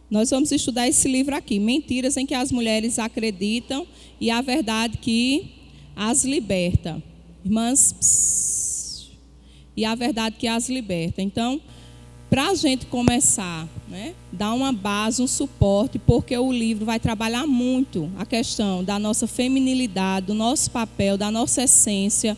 Nós vamos estudar esse livro aqui, Mentiras em que as Mulheres Acreditam e a Verdade que as Liberta. Irmãs, e a verdade que as liberta. Então, para a gente começar, dar uma base, um suporte, porque o livro vai trabalhar muito a questão da nossa feminilidade, do nosso papel, da nossa essência,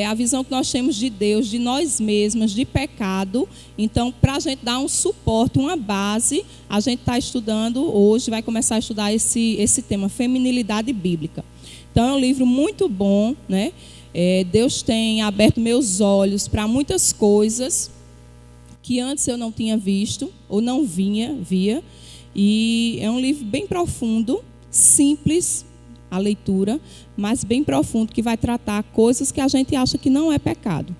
a visão que nós temos de Deus, de nós mesmas, de pecado. Então, para a gente dar um suporte, uma base, a gente está estudando hoje, vai começar a estudar esse tema, feminilidade bíblica. Então, é um livro muito bom, Deus tem aberto meus olhos para muitas coisas que antes eu não tinha visto, ou não via. E é um livro bem profundo, simples a leitura, mas bem profundo, que vai tratar coisas que a gente acha que não é pecado.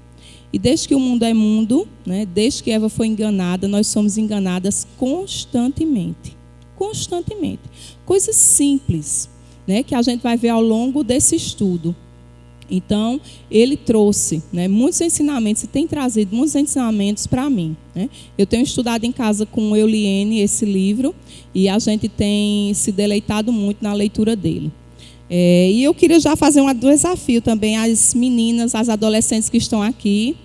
E desde que o mundo é mundo, desde que Eva foi enganada, nós somos enganadas constantemente. Constantemente. Coisas simples, que a gente vai ver ao longo desse estudo. Então, ele trouxe muitos ensinamentos, e tem trazido muitos ensinamentos para mim. Eu tenho estudado em casa com Euliene esse livro, e a gente tem se deleitado muito na leitura dele. E eu queria já fazer um desafio também às meninas, às adolescentes que estão aqui.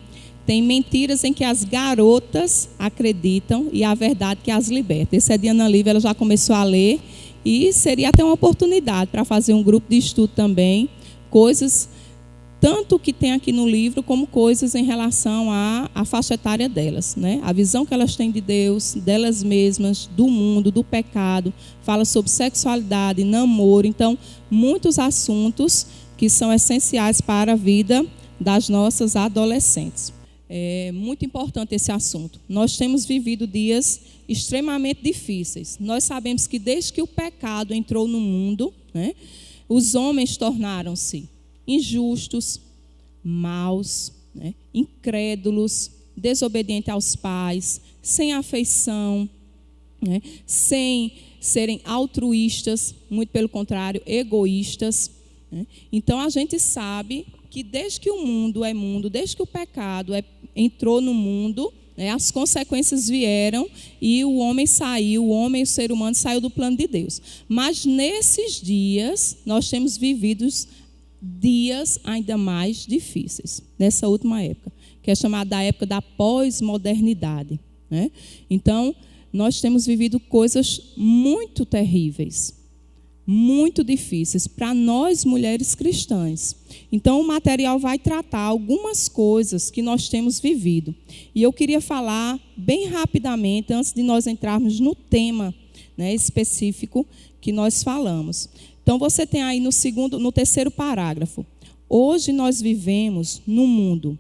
Tem Mentiras em que as Garotas Acreditam e a Verdade que as Liberta. Esse é de Ana Lívia, ela já começou a ler, e seria até uma oportunidade para fazer um grupo de estudo também, coisas tanto que tem aqui no livro, como coisas em relação à faixa etária delas. A visão que elas têm de Deus, delas mesmas, do mundo, do pecado. Fala sobre sexualidade, namoro. Então, muitos assuntos que são essenciais para a vida das nossas adolescentes. É muito importante esse assunto. Nós temos vivido dias extremamente difíceis. Nós sabemos que desde que o pecado entrou no mundo, os homens tornaram-se injustos, maus, incrédulos, desobedientes aos pais, sem afeição, sem serem altruístas, muito pelo contrário, egoístas. Então, a gente sabe que desde que o mundo é mundo, desde que o pecado entrou no mundo, as consequências vieram e o homem saiu, o ser humano saiu do plano de Deus. Mas nesses dias, nós temos vivido dias ainda mais difíceis, nessa última época, que é chamada da época da pós-modernidade. Então, nós temos vivido coisas muito terríveis, muito difíceis para nós, mulheres cristãs. Então, o material vai tratar algumas coisas que nós temos vivido. E eu queria falar bem rapidamente, antes de nós entrarmos no tema específico que nós falamos. Então, você tem aí no terceiro parágrafo. Hoje nós vivemos num mundo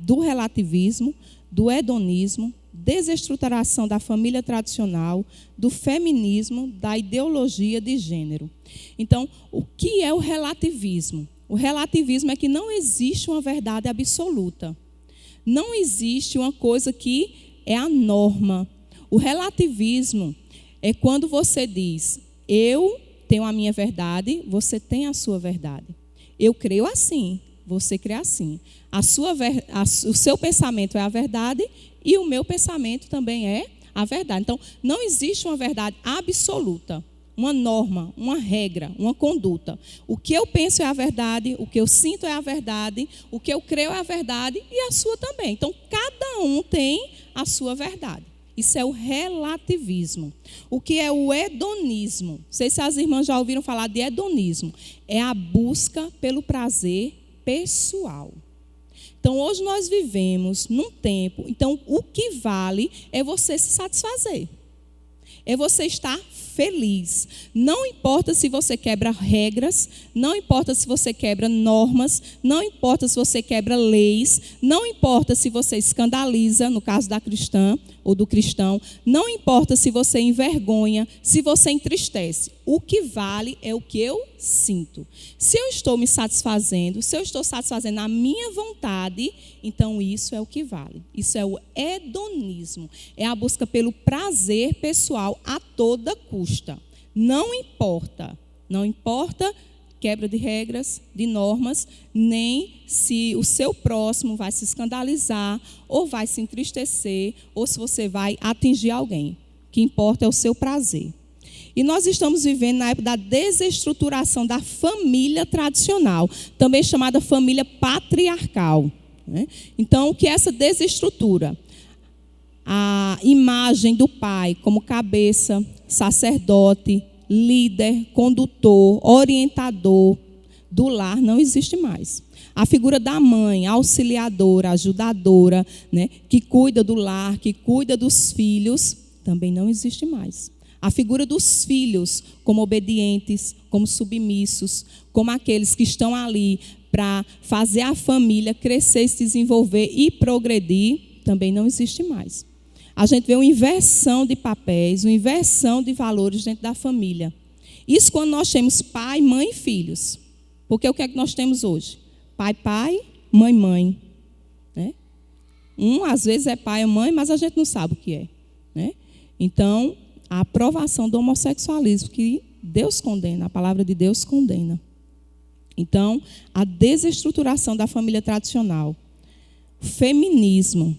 do relativismo, do hedonismo, desestruturação da família tradicional, do feminismo, da ideologia de gênero. Então, o que é o relativismo? O relativismo é que não existe uma verdade absoluta. Não existe uma coisa que é a norma. O relativismo é quando você diz, eu tenho a minha verdade, você tem a sua verdade. Eu creio assim, você crê assim. O seu pensamento é a verdade e o meu pensamento também é a verdade. Então, não existe uma verdade absoluta, uma norma, uma regra, uma conduta. O que eu penso é a verdade, o que eu sinto é a verdade, o que eu creio é a verdade e a sua também. Então, cada um tem a sua verdade. Isso é o relativismo. O que é o hedonismo? Não sei se as irmãs já ouviram falar de hedonismo. É a busca pelo prazer pessoal. Então, hoje nós vivemos num tempo. Então, o que vale é você se satisfazer. É você estar feliz. Não importa se você quebra regras, não importa se você quebra normas, não importa se você quebra leis, não importa se você escandaliza, no caso da cristã ou do cristão, não importa se você envergonha, se você entristece. O que vale é o que eu sinto. Se eu estou me satisfazendo, se eu estou satisfazendo a minha vontade, então isso é o que vale. Isso é o hedonismo. É a busca pelo prazer pessoal a toda custa. Não importa quebra de regras, de normas, nem se o seu próximo vai se escandalizar, ou vai se entristecer, ou se você vai atingir alguém. que importa é o seu prazer. E nós estamos vivendo na época da desestruturação da família tradicional, também chamada família patriarcal, né? Então, o que é essa desestrutura? A imagem do pai como cabeça, sacerdote, líder, condutor, orientador do lar não existe mais. A figura da mãe, auxiliadora, ajudadora, né, que cuida do lar, que cuida dos filhos, também não existe mais. A figura dos filhos como obedientes, como submissos, como aqueles que estão ali para fazer a família crescer, se desenvolver e progredir, também não existe mais. A gente vê uma inversão de papéis, uma inversão de valores dentro da família. Isso quando nós temos pai, mãe e filhos. Porque o que é que nós temos hoje? Pai, pai, mãe, mãe. Né? Às vezes é pai ou mãe, mas a gente não sabe o que é. Né? Então, a aprovação do homossexualismo, que Deus condena, a palavra de Deus condena. Então, a desestruturação da família tradicional. Feminismo.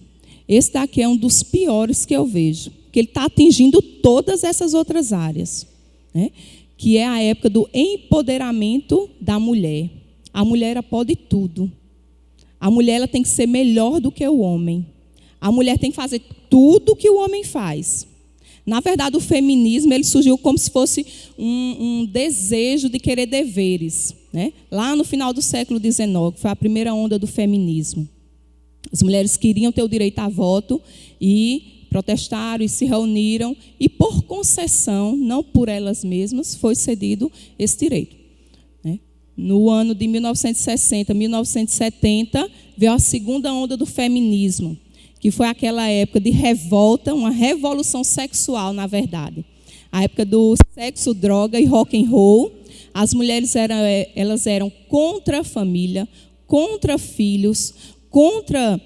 Esse daqui é um dos piores que eu vejo, que ele está atingindo todas essas outras áreas, né? Que é a época do empoderamento da mulher. A mulher ela pode tudo. A mulher ela tem que ser melhor do que o homem. A mulher tem que fazer tudo que o homem faz. Na verdade, o feminismo ele surgiu como se fosse um desejo de querer deveres, né? Lá no final do século XIX, foi a primeira onda do feminismo. As mulheres queriam ter o direito a voto e protestaram e se reuniram. E por concessão, não por elas mesmas, foi cedido esse direito. Né? No ano de 1960, 1970, veio a segunda onda do feminismo, que foi aquela época de revolta, uma revolução sexual, na verdade. A época do sexo, droga e rock and roll. As mulheres elas eram contra a família, contra filhos, contra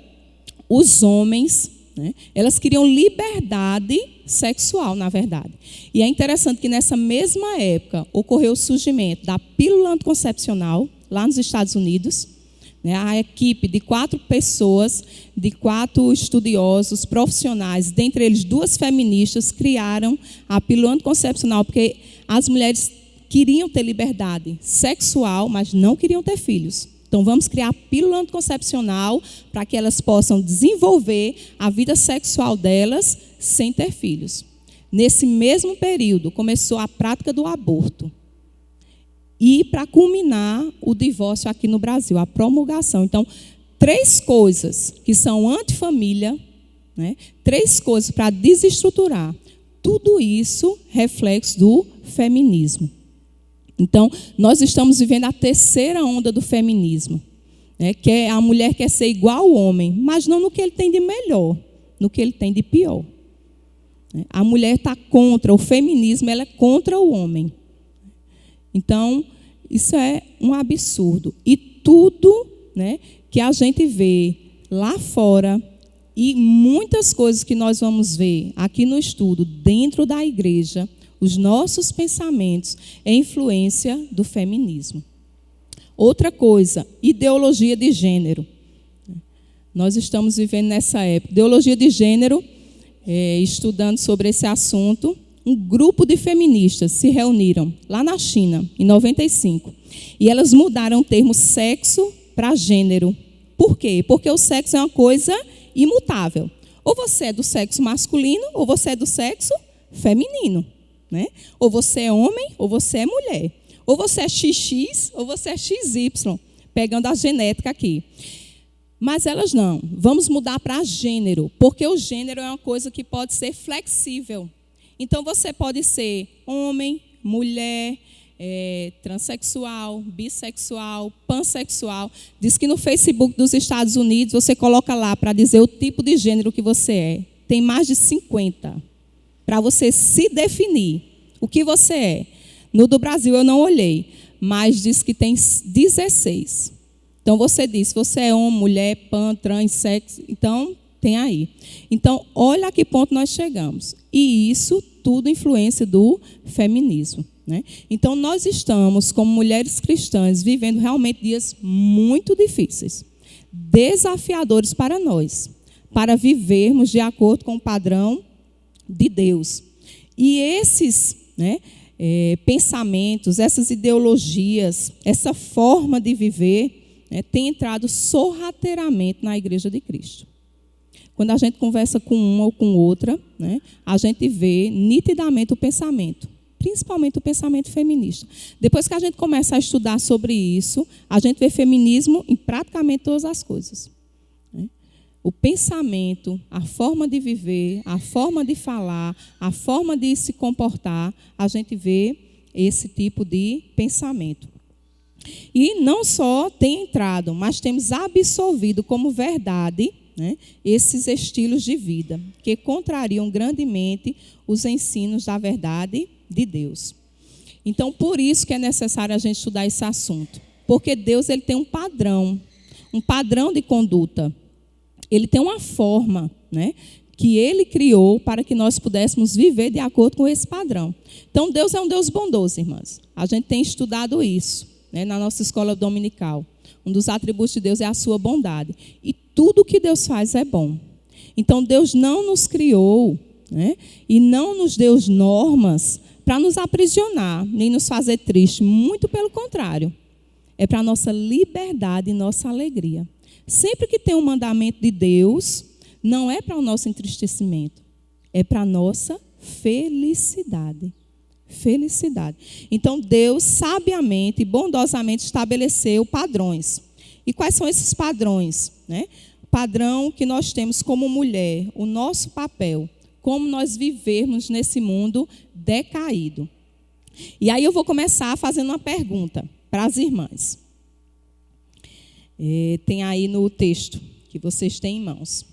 os homens. Né? Elas queriam liberdade sexual, na verdade. E é interessante que nessa mesma época ocorreu o surgimento da pílula anticoncepcional, lá nos Estados Unidos. A equipe de 4 pessoas, de 4 estudiosos profissionais, dentre eles 2 feministas, criaram a pílula anticoncepcional, porque as mulheres queriam ter liberdade sexual, mas não queriam ter filhos. Então, vamos criar a pílula anticoncepcional para que elas possam desenvolver a vida sexual delas sem ter filhos. Nesse mesmo período, começou a prática do aborto. E para culminar o divórcio aqui no Brasil, a promulgação. Então, 3 coisas que são antifamília, né? 3 coisas para desestruturar. Tudo isso reflexo do feminismo. Então, nós estamos vivendo a terceira onda do feminismo, né? Que é a mulher quer ser igual ao homem, mas não no que ele tem de melhor, no que ele tem de pior. A mulher está contra, o feminismo ela é contra o homem. Então, isso é um absurdo. E tudo, né, que a gente vê lá fora e muitas coisas que nós vamos ver aqui no estudo, dentro da igreja, os nossos pensamentos, é influência do feminismo. Outra coisa, ideologia de gênero. Nós estamos vivendo nessa época. Ideologia de gênero, estudando sobre esse assunto. Um grupo de feministas se reuniram lá na China, em 95. E elas mudaram o termo sexo para gênero. Por quê? Porque o sexo é uma coisa imutável. Ou você é do sexo masculino, ou você é do sexo feminino. Né? Ou você é homem, ou você é mulher. Ou você é XX, ou você é XY. Pegando a genética aqui. Mas elas não. Vamos mudar para gênero. Porque o gênero é uma coisa que pode ser flexível. Então, você pode ser homem, mulher, transexual, bissexual, pansexual. Diz que no Facebook dos Estados Unidos, você coloca lá para dizer o tipo de gênero que você é. Tem mais de 50. Para você se definir o que você é. No do Brasil eu não olhei, mas diz que tem 16. Então, você diz, se você é homem, mulher, pan, trans, sexo, então... tem aí. Então, olha a que ponto nós chegamos. E isso tudo influência do feminismo. Né? Então, nós estamos, como mulheres cristãs, vivendo realmente dias muito difíceis, desafiadores para nós, para vivermos de acordo com o padrão de Deus. E esses, né, pensamentos, essas ideologias, essa forma de viver, né, tem entrado sorrateiramente na Igreja de Cristo. Quando a gente conversa com uma ou com outra, né, a gente vê nitidamente o pensamento, principalmente o pensamento feminista. Depois que a gente começa a estudar sobre isso, a gente vê feminismo em praticamente todas as coisas. O pensamento, a forma de viver, a forma de falar, a forma de se comportar, a gente vê esse tipo de pensamento. E não só tem entrado, mas temos absolvido como verdade, né, esses estilos de vida que contrariam grandemente os ensinos da verdade de Deus. Então, por isso que é necessário a gente estudar esse assunto. Porque Deus ele tem um padrão de conduta. Ele tem uma forma, né, que Ele criou para que nós pudéssemos viver de acordo com esse padrão. Então, Deus é um Deus bondoso, irmãs. A gente tem estudado isso, né, na nossa escola dominical. Um dos atributos de Deus é a sua bondade. E tudo que Deus faz é bom. Então, Deus não nos criou, né, e não nos deu normas para nos aprisionar, nem nos fazer tristes. Muito pelo contrário. É para a nossa liberdade e nossa alegria. Sempre que tem um mandamento de Deus, não é para o nosso entristecimento, é para a nossa felicidade. Felicidade. Então, Deus sabiamente e bondosamente estabeleceu padrões. E quais são esses padrões? Né? O padrão que nós temos como mulher, o nosso papel, como nós vivermos nesse mundo decaído. E aí eu vou começar fazendo uma pergunta para as irmãs. Tem aí no texto que vocês têm em mãos.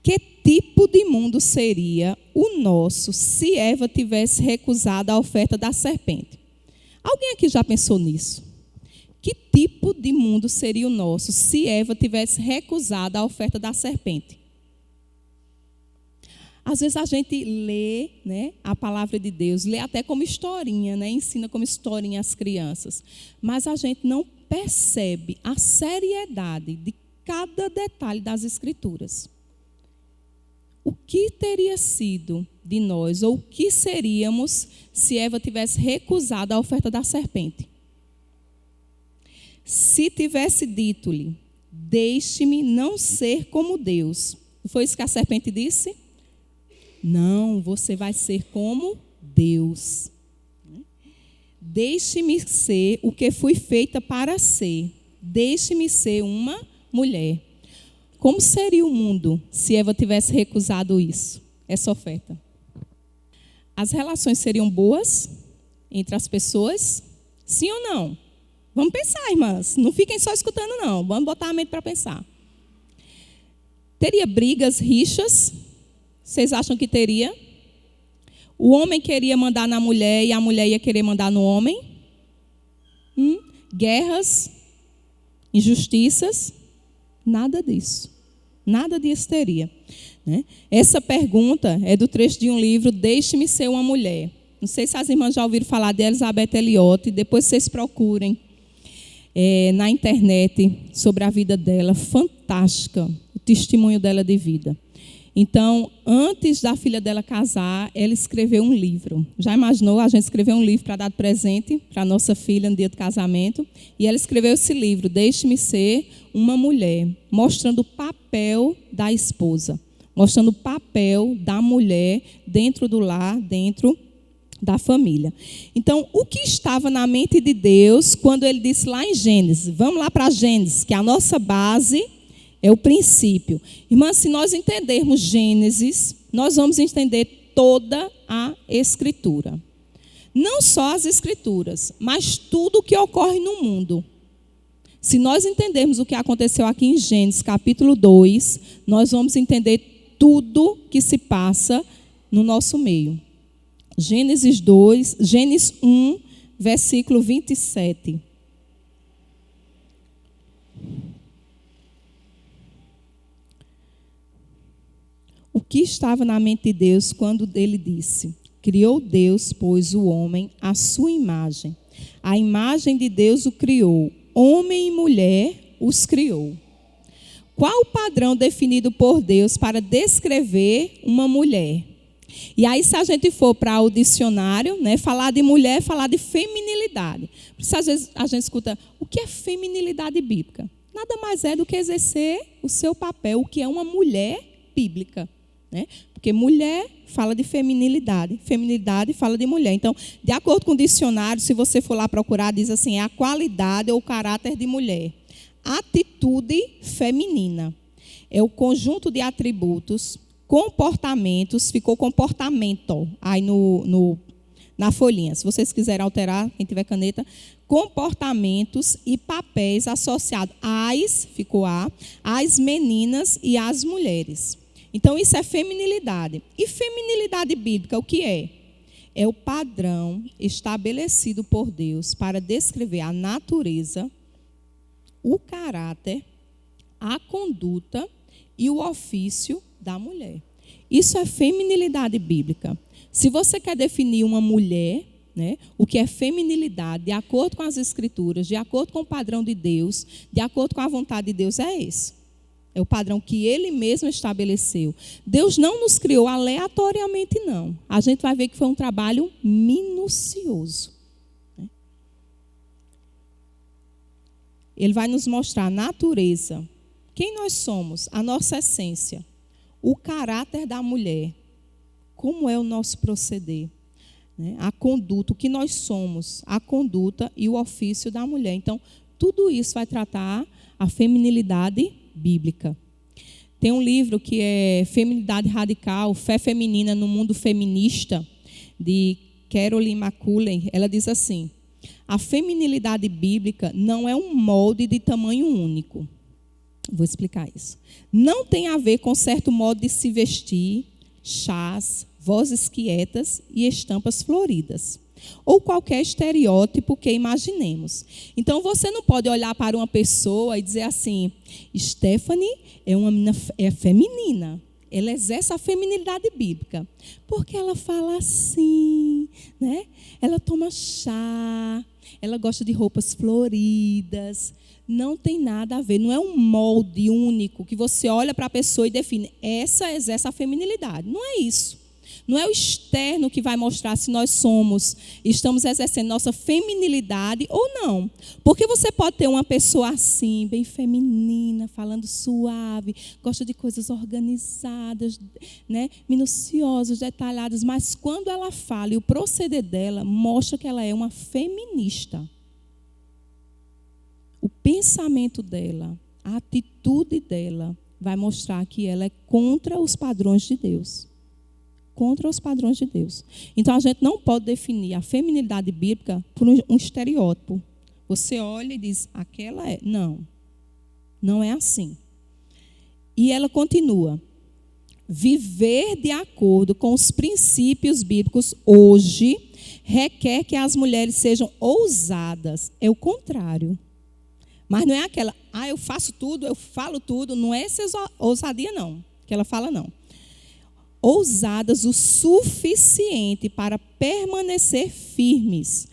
Que tipo de mundo seria o nosso se Eva tivesse recusado a oferta da serpente? Alguém aqui já pensou nisso? Que tipo de mundo seria o nosso se Eva tivesse recusado a oferta da serpente? Às vezes a gente lê, né, a palavra de Deus, lê até como historinha, né, ensina como historinha às crianças, mas a gente não percebe a seriedade de cada detalhe das Escrituras. O que teria sido de nós, ou o que seríamos, se Eva tivesse recusado a oferta da serpente? Se tivesse dito-lhe, deixe-me não ser como Deus. Não foi isso que a serpente disse? Não, você vai ser como Deus. Deixe-me ser o que fui feita para ser. Deixe-me ser uma mulher. Como seria o mundo se Eva tivesse recusado isso, essa oferta? As relações seriam boas entre as pessoas? Sim ou não? Vamos pensar, irmãs. Não fiquem só escutando, não. Vamos botar a mente para pensar. Teria brigas, rixas? Vocês acham que teria? O homem queria mandar na mulher e a mulher ia querer mandar no homem? Guerras? Injustiças? Nada disso. Nada disso teria. Né? Essa pergunta é do trecho de um livro, Deixe-me Ser uma Mulher. Não sei se as irmãs já ouviram falar de Elizabeth Elliot. Depois vocês procurem na internet sobre a vida dela. Fantástica o testemunho dela de vida. Então, antes da filha dela casar, ela escreveu um livro. Já imaginou a gente escrever um livro para dar de presente para a nossa filha no dia do casamento? E ela escreveu esse livro, Deixe-me Ser uma Mulher, mostrando o papel da esposa, mostrando o papel da mulher dentro do lar, dentro da família. Então, o que estava na mente de Deus quando ele disse lá em Gênesis? Vamos lá para Gênesis, que é a nossa base. É o princípio. Irmã, se nós entendermos Gênesis, nós vamos entender toda a Escritura. Não só as Escrituras, mas tudo o que ocorre no mundo. Se nós entendermos o que aconteceu aqui em Gênesis, capítulo 2, nós vamos entender tudo que se passa no nosso meio. Gênesis 1, versículo 27. O que estava na mente de Deus quando ele disse: criou Deus, pois, o homem à sua imagem. A imagem de Deus o criou. Homem e mulher os criou. Qual o padrão definido por Deus para descrever uma mulher? E aí, se a gente for para o dicionário, né, falar de mulher, falar de feminilidade. Por isso, às vezes, a gente escuta, o que é feminilidade bíblica? Nada mais é do que exercer o seu papel, o que é uma mulher bíblica. Né? Porque mulher fala de feminilidade, feminilidade fala de mulher. Então, de acordo com o dicionário, se você for lá procurar, diz assim, é a qualidade ou caráter de mulher. Atitude feminina. É o conjunto de atributos, comportamentos, ficou comportamento aí na folhinha. Se vocês quiserem alterar, quem tiver caneta, comportamentos e papéis associados ficou às meninas e às mulheres. Então, isso é feminilidade. E feminilidade bíblica, o que é? É o padrão estabelecido por Deus para descrever a natureza, o caráter, a conduta e o ofício da mulher. Isso é feminilidade bíblica. Se você quer definir uma mulher, né, o que é feminilidade, de acordo com as Escrituras, de acordo com o padrão de Deus, de acordo com a vontade de Deus, é esse. É o padrão que Ele mesmo estabeleceu. Deus não nos criou aleatoriamente, não. A gente vai ver que foi um trabalho minucioso. Ele vai nos mostrar a natureza, quem nós somos, a nossa essência, o caráter da mulher, como é o nosso proceder, né? A conduta, o que nós somos, a conduta e o ofício da mulher. Então, tudo isso vai tratar a feminilidade bíblica. Tem um livro que é Feminilidade Radical, Fé Feminina no Mundo Feminista, de Caroline McCulley. Ela diz assim, a feminilidade bíblica não é um molde de tamanho único. Vou explicar isso. Não tem a ver com certo modo de se vestir, chás, vozes quietas e estampas floridas. Ou qualquer estereótipo que imaginemos. Então, você não pode olhar para uma pessoa e dizer assim, Stephanie é uma menina feminina. Ela exerce a feminilidade bíblica. Porque ela fala assim, né? Ela toma chá, ela gosta de roupas floridas. Não tem nada a ver, não é um molde único que você olha para a pessoa e define, essa exerce a feminilidade. Não é isso. Não é o externo que vai mostrar se nós estamos exercendo nossa feminilidade ou não. Porque você pode ter uma pessoa assim, bem feminina, falando suave, gosta de coisas organizadas, né, minuciosas, detalhadas, mas quando ela fala e o proceder dela mostra que ela é uma feminista. O pensamento dela, a atitude dela vai mostrar que ela é contra os padrões de Deus. Contra os padrões de Deus. Então, a gente não pode definir a feminilidade bíblica por um estereótipo. Você olha e diz, aquela é. Não, não é assim. E ela continua. Viver de acordo com os princípios bíblicos hoje requer que as mulheres sejam ousadas. É o contrário. Mas não é aquela, eu faço tudo, eu falo tudo. Não é essa ousadia, não. Que ela fala, não. Ousadas o suficiente para permanecer firmes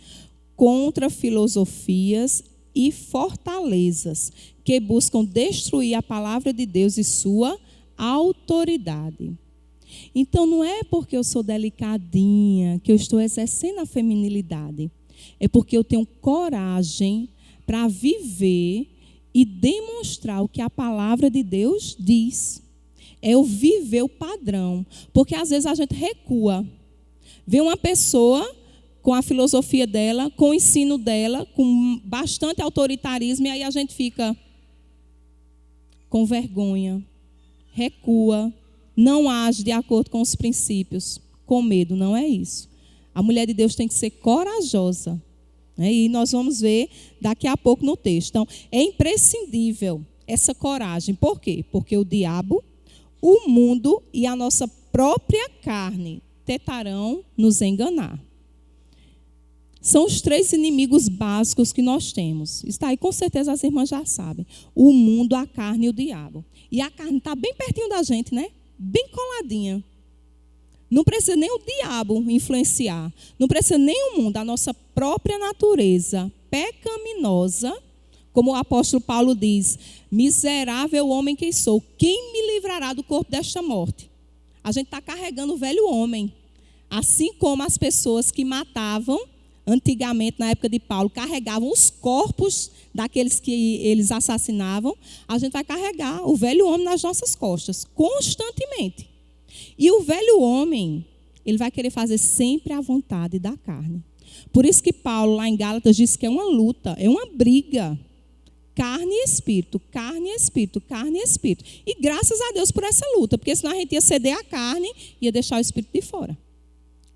contra filosofias e fortalezas que buscam destruir a palavra de Deus e sua autoridade. Então, não é porque eu sou delicadinha que eu estou exercendo a feminilidade. É porque eu tenho coragem para viver e demonstrar o que a palavra de Deus diz. É eu viver o padrão. Porque às vezes a gente recua. Vê uma pessoa com a filosofia dela, com o ensino dela, com bastante autoritarismo, e aí a gente fica com vergonha, recua, não age de acordo com os princípios, com medo. Não é isso. A mulher de Deus tem que ser corajosa. Né? E nós vamos ver daqui a pouco no texto. Então, é imprescindível essa coragem. Por quê? Porque o diabo, o mundo e a nossa própria carne tentarão nos enganar. São os três inimigos básicos que nós temos. Está aí, com certeza as irmãs já sabem. O mundo, a carne e o diabo. E a carne está bem pertinho da gente, né? Bem coladinha. Não precisa nem o diabo influenciar. Não precisa nem o mundo. A nossa própria natureza pecaminosa, como o apóstolo Paulo diz, miserável homem que sou, quem me livrará do corpo desta morte? A gente está carregando o velho homem. Assim como as pessoas que matavam antigamente, na época de Paulo, carregavam os corpos daqueles que eles assassinavam, a gente vai carregar o velho homem nas nossas costas, constantemente. E o velho homem, ele vai querer fazer sempre a vontade da carne. Por isso que Paulo, lá em Gálatas, diz que é uma luta, é uma briga. Carne e espírito, carne e espírito, carne e espírito. E graças a Deus por essa luta, porque senão a gente ia ceder a carne e ia deixar o espírito de fora.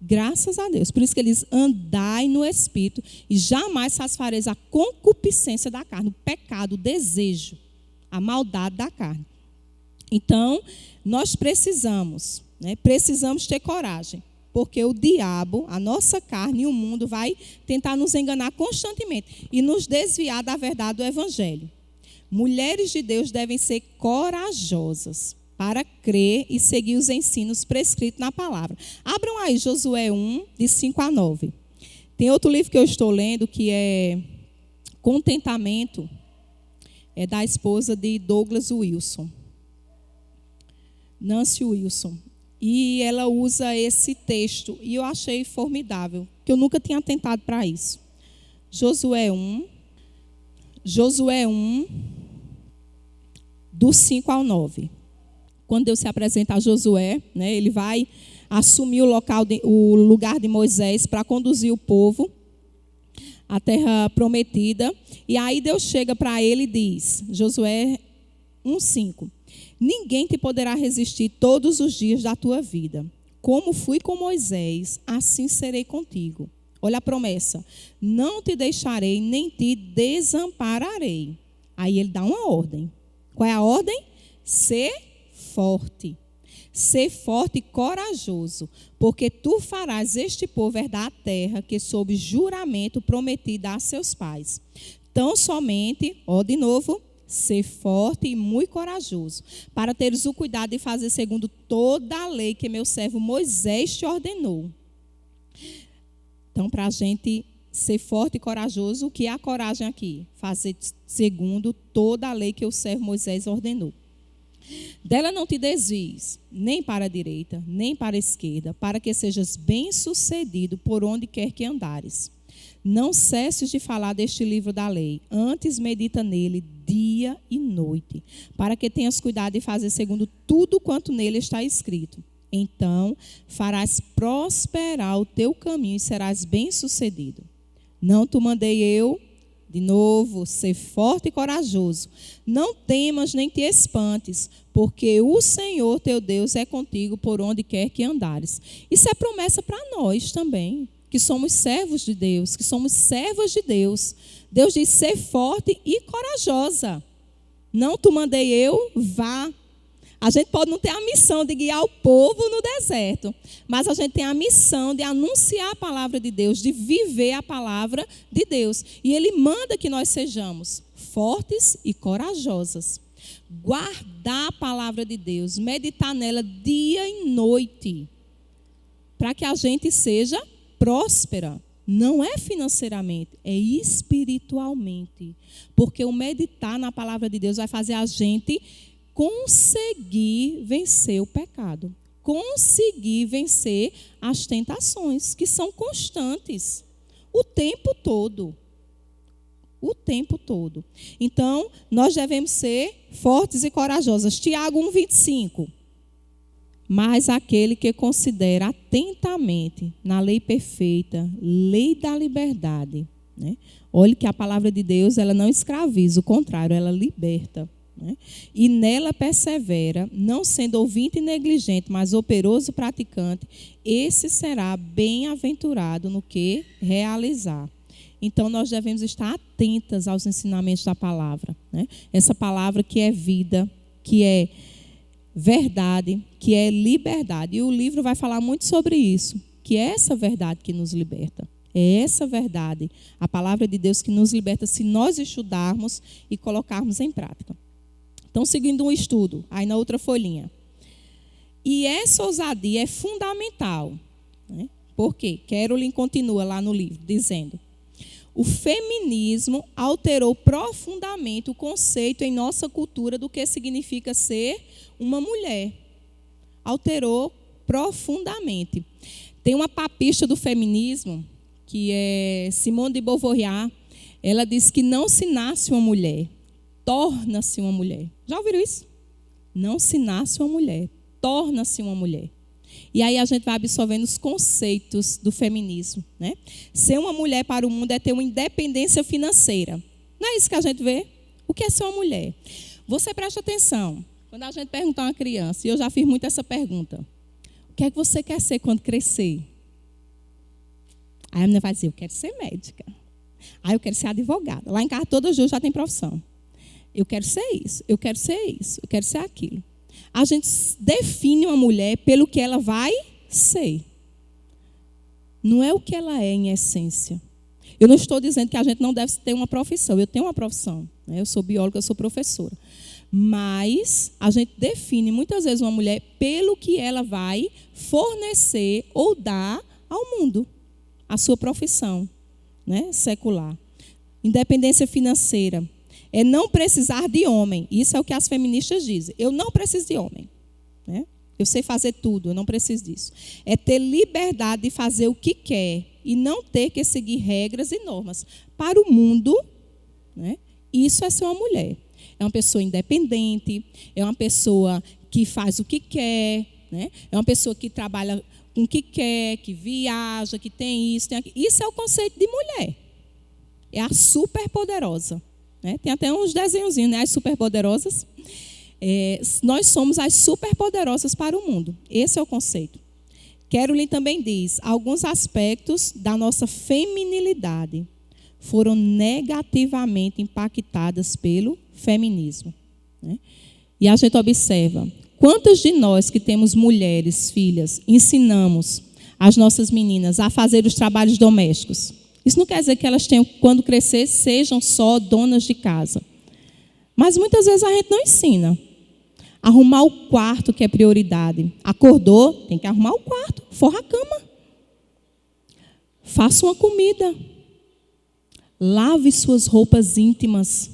Graças a Deus. Por isso que ele diz, andai no espírito e jamais satisfareis a concupiscência da carne, o pecado, o desejo, a maldade da carne. Então, nós precisamos ter coragem, porque o diabo, a nossa carne e o mundo vai tentar nos enganar constantemente e nos desviar da verdade do evangelho. Mulheres de Deus devem ser corajosas para crer e seguir os ensinos prescritos na palavra. Abram aí Josué 1, de 5 a 9. Tem outro livro que eu estou lendo, que é Contentamento, é da esposa de Douglas Wilson, Nancy Wilson. E ela usa esse texto, e eu achei formidável, que eu nunca tinha atentado para isso. Josué 1, do 5 ao 9. Quando Deus se apresenta a Josué, ele vai assumir o lugar de Moisés para conduzir o povo à terra prometida. E aí Deus chega para ele e diz, Josué 1:5, ninguém te poderá resistir todos os dias da tua vida. Como fui com Moisés, assim serei contigo. Olha a promessa, não te deixarei nem te desampararei. Aí ele dá uma ordem. Qual é a ordem? Ser forte e corajoso, porque tu farás este povo herdar a terra que sob juramento prometi dar a seus pais. Tão somente, de novo, ser forte e muito corajoso, para teres o cuidado de fazer segundo toda a lei que meu servo Moisés te ordenou. Então, para a gente ser forte e corajoso, o que é a coragem aqui? Fazer segundo toda a lei que o servo Moisés ordenou. Dela não te desvies, nem para a direita, nem para a esquerda, para que sejas bem-sucedido por onde quer que andares. Não cesses de falar deste livro da lei, antes medita nele dia e noite, para que tenhas cuidado de fazer segundo tudo quanto nele está escrito. Então farás prosperar o teu caminho e serás bem-sucedido. Não te mandei eu? De novo, ser forte e corajoso. Não temas nem te espantes, porque o Senhor teu Deus é contigo por onde quer que andares. Isso é promessa para nós também, que somos servos de Deus, que somos servas de Deus. Deus diz, ser forte e corajosa. Não te mandei eu, vá. A gente pode não ter a missão de guiar o povo no deserto, mas a gente tem a missão de anunciar a palavra de Deus, de viver a palavra de Deus. E Ele manda que nós sejamos fortes e corajosas. Guardar a palavra de Deus, meditar nela dia e noite, para que a gente seja próspera. Não é financeiramente, é espiritualmente. Porque o meditar na palavra de Deus vai fazer a gente conseguir vencer o pecado, conseguir vencer as tentações, que são constantes, o tempo todo. O tempo todo. Então, nós devemos ser fortes e corajosas. Tiago 1:25. Mas aquele que considera atentamente na lei perfeita, lei da liberdade, olhe que a palavra de Deus, ela não escraviza, o contrário, ela liberta. E nela persevera, não sendo ouvinte negligente, mas operoso praticante, esse será bem-aventurado no que realizar. Então, nós devemos estar atentas aos ensinamentos da palavra. Essa palavra que é vida, que é verdade, que é liberdade. E o livro vai falar muito sobre isso, que é essa verdade que nos liberta. É essa verdade, a palavra de Deus que nos liberta se nós estudarmos e colocarmos em prática. Então, seguindo um estudo, aí na outra folhinha. E essa ousadia é fundamental. Porque Carolyn continua lá no livro, dizendo: o feminismo alterou profundamente o conceito em nossa cultura do que significa ser uma mulher. alterou profundamente. Tem uma papista do feminismo, que é Simone de Beauvoir. Ela diz que não se nasce uma mulher, torna-se uma mulher. Já ouviram isso? Não se nasce uma mulher, torna-se uma mulher. E aí a gente vai absorvendo os conceitos do feminismo, né? Ser uma mulher para o mundo é ter uma independência financeira. Não é isso que a gente vê? O que é ser uma mulher? Você presta atenção. Quando a gente perguntar a uma criança, e eu já fiz muito essa pergunta, o que é que você quer ser quando crescer? Aí a menina vai dizer, eu quero ser médica. Aí eu quero ser advogada. Lá em casa todas as já tem profissão. Eu quero ser isso, eu quero ser isso, eu quero ser aquilo. A gente define uma mulher pelo que ela vai ser. Não é o que ela é em essência. Eu não estou dizendo que a gente não deve ter uma profissão. Eu tenho uma profissão, né? Eu sou bióloga, eu sou professora. Mas a gente define muitas vezes uma mulher pelo que ela vai fornecer ou dar ao mundo. A sua profissão, né? Secular. Independência financeira. É não precisar de homem. Isso é o que as feministas dizem. Eu não preciso de homem, né? Eu sei fazer tudo, eu não preciso disso. É ter liberdade de fazer o que quer e não ter que seguir regras e normas. Para o mundo, né, isso é ser uma mulher. É uma pessoa independente, é uma pessoa que faz o que quer, né? É uma pessoa que trabalha com o que quer, que viaja, que tem isso, tem aquilo. Isso é o conceito de mulher. É a superpoderosa. Né? Tem até uns desenhozinhos, né? As superpoderosas. Nós somos as superpoderosas para o mundo. Esse é o conceito. Carolyn também diz, alguns aspectos da nossa feminilidade foram negativamente impactadas pelo feminismo. Né? E a gente observa, quantas de nós que temos mulheres, filhas, ensinamos as nossas meninas a fazer os trabalhos domésticos? Isso não quer dizer que elas tenham, quando crescer, sejam só donas de casa. Mas muitas vezes a gente não ensina. Arrumar o quarto, que é prioridade. Acordou, tem que arrumar o quarto, forra a cama. Faça uma comida. Lave suas roupas íntimas.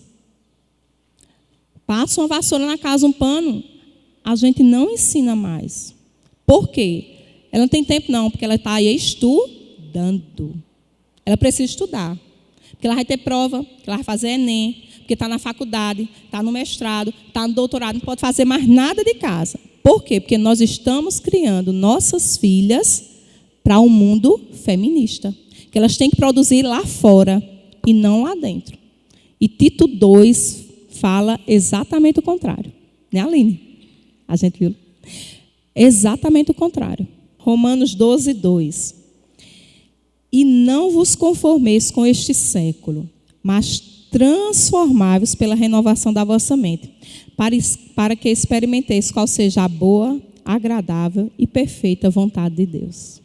Passa uma vassoura na casa, um pano. A gente não ensina mais. Por quê? Ela não tem tempo não, porque ela está aí estudando. Ela precisa estudar, porque ela vai ter prova, porque ela vai fazer Enem, porque está na faculdade, está no mestrado, está no doutorado, não pode fazer mais nada de casa. Por quê? Porque nós estamos criando nossas filhas para um mundo feminista, que elas têm que produzir lá fora e não lá dentro. E Tito 2 fala exatamente o contrário. Né, Aline? A gente viu? Exatamente o contrário. Romanos 12, 2. E não vos conformeis com este século, mas transformai-vos pela renovação da vossa mente, para que experimenteis qual seja a boa, agradável e perfeita vontade de Deus.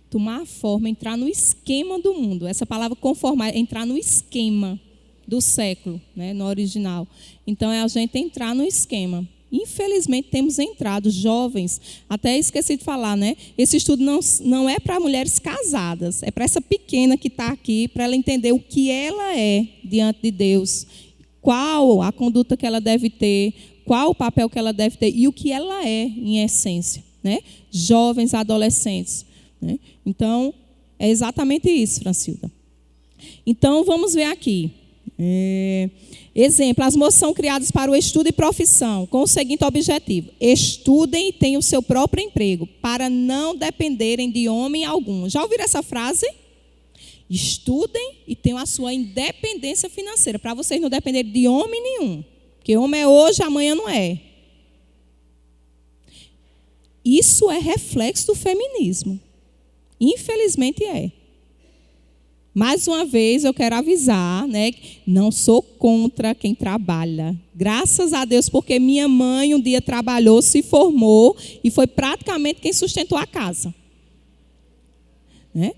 Tomar a forma, entrar no esquema do mundo. Essa palavra conformar é entrar no esquema do século, né, no original. Então é a gente entrar no esquema. Infelizmente temos entrado jovens, até esqueci de falar, né? Esse estudo não é para mulheres casadas, é para essa pequena que está aqui, para ela entender o que ela é diante de Deus, qual a conduta que ela deve ter, qual o papel que ela deve ter e o que ela é em essência, né? Jovens, adolescentes, né? Então, é exatamente isso, Francilda. Então, vamos ver aqui. Exemplo, as moças são criadas para o estudo e profissão, com o seguinte objetivo: estudem e tenham o seu próprio emprego, para não dependerem de homem algum. Já ouviram essa frase? Estudem e tenham a sua independência financeira, para vocês não dependerem de homem nenhum. Porque homem é hoje, amanhã não é. Isso é reflexo do feminismo. Infelizmente é. Mais uma vez eu quero avisar, né? Não sou contra quem trabalha. Graças a Deus, porque minha mãe um dia trabalhou, se formou e foi praticamente quem sustentou a casa. Né?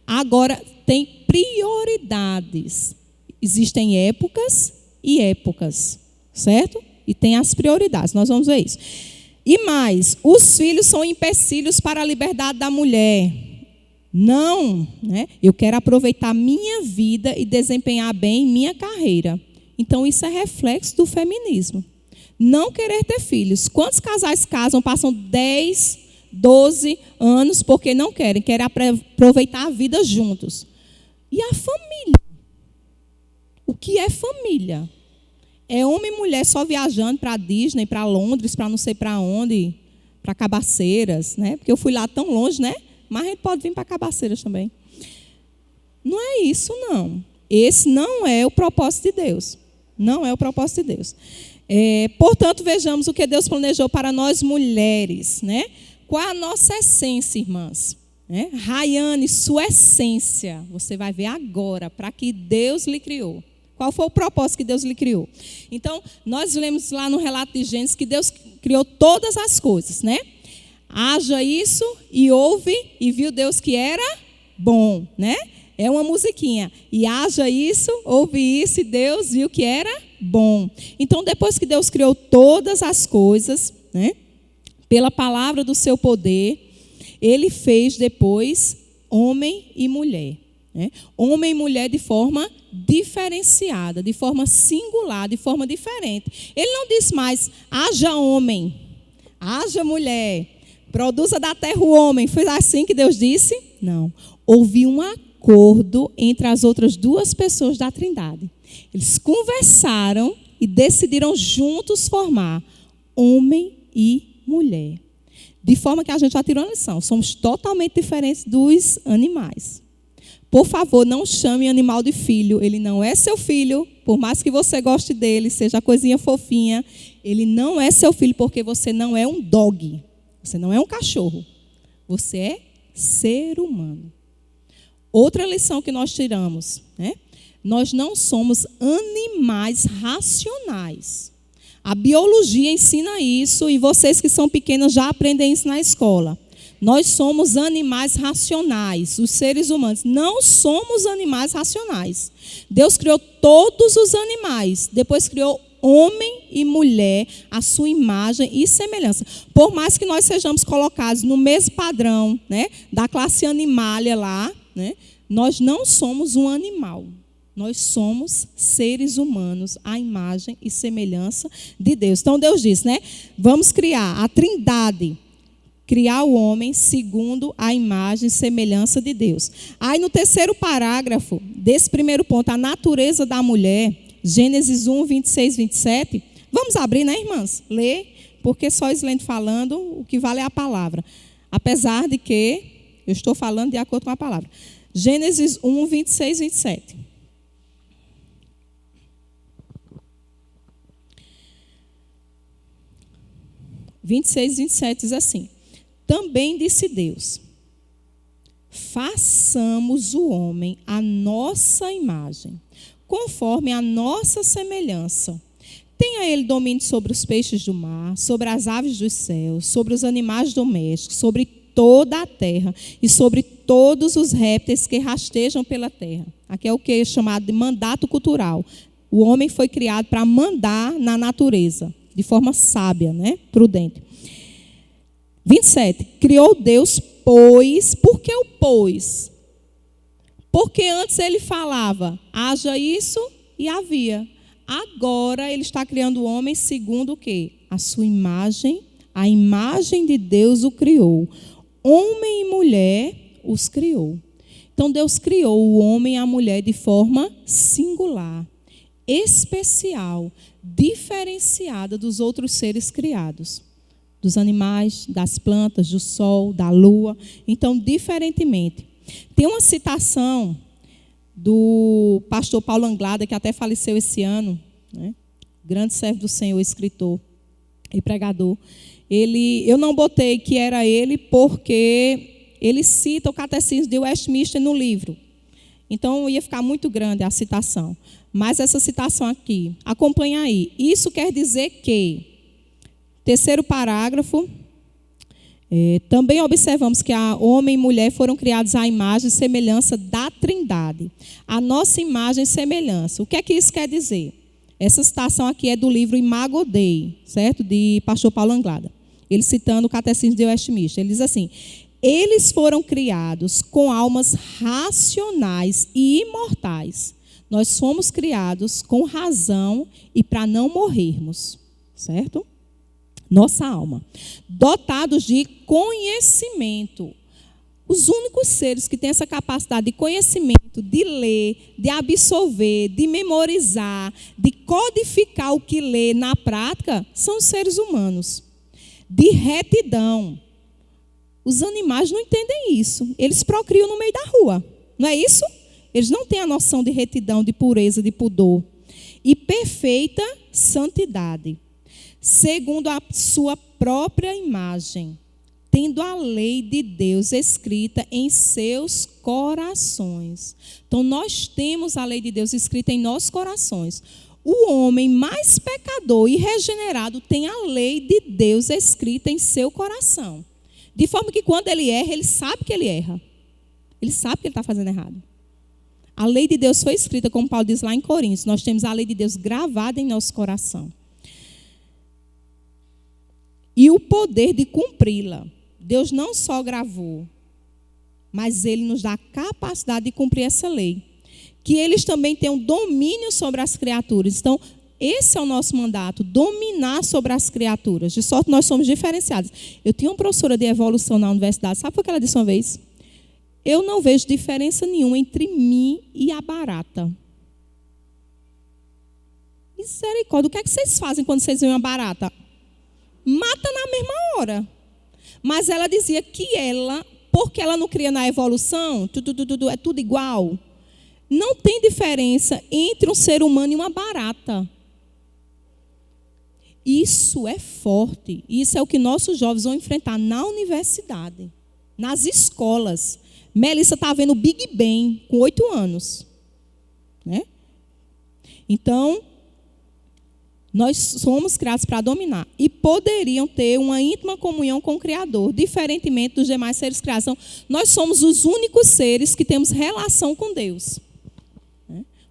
Agora, tem prioridades. Existem épocas e épocas, certo? E tem as prioridades, nós vamos ver isso. E mais, os filhos são empecilhos para a liberdade da mulher. Não, né? Eu quero aproveitar minha vida e desempenhar bem minha carreira. Então, isso é reflexo do feminismo. não querer ter filhos. Quantos casais casam, passam 10, 12 anos porque não querem aproveitar a vida juntos? E a família? O que é família? É homem e mulher só viajando para Disney, para Londres, para não sei para onde, para Cabaceiras, né? Porque eu fui lá tão longe, né? Mas a gente pode vir para Cabaceiras também. Não é isso, não. Esse não é o propósito de Deus. Não é o propósito de Deus. Portanto, vejamos o que Deus planejou para nós mulheres, né? Qual é a nossa essência, irmãs? Rayane, sua essência, você vai ver agora, para que Deus lhe criou. Qual foi o propósito que Deus lhe criou? Então, nós lemos lá no relato de Gênesis que Deus criou todas as coisas, né? Haja isso, e houve, e viu Deus que era bom, né? É uma musiquinha. E haja isso, houve isso, e Deus viu que era bom. Então, depois que Deus criou todas as coisas, né? Pela palavra do seu poder, Ele fez depois homem e mulher. Né? Homem e mulher de forma diferenciada, de forma singular, de forma diferente. Ele não disse mais, haja homem, haja mulher, produza da terra o homem. Foi assim que Deus disse? Não. Houve um acordo entre as outras duas pessoas da Trindade. Eles conversaram e decidiram juntos formar homem e mulher. De forma que a gente já tirou a lição. Somos totalmente diferentes dos animais. Por favor, não chame animal de filho. Ele não é seu filho, por mais que você goste dele, seja coisinha fofinha. Ele não é seu filho porque você não é um dog. Você não é um cachorro. Você é ser humano. Outra lição que nós tiramos, né? Nós não somos animais racionais. A biologia ensina isso e vocês que são pequenos já aprendem isso na escola. Nós somos animais racionais, os seres humanos. Não somos animais racionais. Deus criou todos os animais, depois criou homem e mulher, a sua imagem e semelhança. Por mais que nós sejamos colocados no mesmo padrão, né, da classe animalia lá, né, nós não somos um animal. Nós somos seres humanos, à imagem e semelhança de Deus. Então Deus disse, né? Vamos criar a Trindade, criar o homem segundo a imagem e semelhança de Deus. Aí no terceiro parágrafo desse primeiro ponto, a natureza da mulher, Gênesis 1, 26, 27. Vamos abrir, né, irmãs? Ler, porque só Islene falando, o que vale é a palavra. Apesar de que eu estou falando de acordo com a palavra. Gênesis 1, 26, 27. 26, 27 diz assim: também disse Deus, façamos o homem à nossa imagem, conforme a nossa semelhança. Tenha ele domínio sobre os peixes do mar, sobre as aves dos céus, sobre os animais domésticos, sobre toda a terra e sobre todos os répteis que rastejam pela terra. Aqui é o que é chamado de mandato cultural. O homem foi criado para mandar na natureza, de forma sábia, né? Prudente. 27. Criou Deus, pois. Por que o pois? Porque antes ele falava, haja isso e havia. Agora ele está criando o homem segundo o quê? A sua imagem, a imagem de Deus o criou. Homem e mulher os criou. Então Deus criou o homem e a mulher de forma singular, especial, diferenciada dos outros seres criados, dos animais, das plantas, do sol, da lua. Então, diferentemente. Tem uma citação do pastor Paulo Anglada, que até faleceu esse ano, né? Grande servo do Senhor, escritor e pregador. Eu não botei que era ele porque ele cita o Catecismo de Westminster no livro. Então, ia ficar muito grande a citação. Mas essa citação aqui, acompanha aí. Isso quer dizer que, terceiro parágrafo, também observamos que a homem e mulher foram criados à imagem e semelhança da Trindade. A nossa imagem e semelhança. O que é que isso quer dizer? Essa citação aqui é do livro Imago Dei, certo? De pastor Paulo Anglada. Ele citando o Catecismo de Westminster. Ele diz assim: eles foram criados com almas racionais e imortais. Nós fomos criados com razão e para não morrermos. certo? Nossa alma. Dotados de conhecimento. Os únicos seres que têm essa capacidade de conhecimento, de ler, de absorver, de memorizar, de codificar o que lê na prática, são os seres humanos. De retidão. Os animais não entendem isso. Eles procriam no meio da rua. Não é isso? Eles não têm a noção de retidão, de pureza, de pudor. E perfeita santidade. Segundo a sua própria imagem. Tendo a lei de Deus escrita em seus corações. Então, nós temos a lei de Deus escrita em nossos corações. O homem mais pecador e regenerado tem a lei de Deus escrita em seu coração. De forma que quando ele erra, ele sabe que ele erra. Ele sabe que ele está fazendo errado. A lei de Deus foi escrita, como Paulo diz lá em Coríntios. Nós temos a lei de Deus gravada em nosso coração. E o poder de cumpri-la. Deus não só gravou, mas Ele nos dá a capacidade de cumprir essa lei. Que eles também tenham domínio sobre as criaturas. Então, esse é o nosso mandato, dominar sobre as criaturas. De sorte, nós somos diferenciados. Eu tinha uma professora de evolução na universidade. Sabe o que ela disse uma vez? Eu não vejo diferença nenhuma entre mim e a barata. Misericórdia, o que é que vocês fazem quando vocês veem uma barata? Mata na mesma hora. Mas ela dizia que ela, porque ela não cria na evolução, é tudo igual. Não tem diferença entre um ser humano e uma barata. Isso é forte. Isso é o que nossos jovens vão enfrentar na universidade, nas escolas. Melissa está vendo o Big Bang com 8 anos. Né? Então, nós somos criados para dominar. E poderiam ter uma íntima comunhão com o Criador, diferentemente dos demais seres criados. Então, nós somos os únicos seres que temos relação com Deus.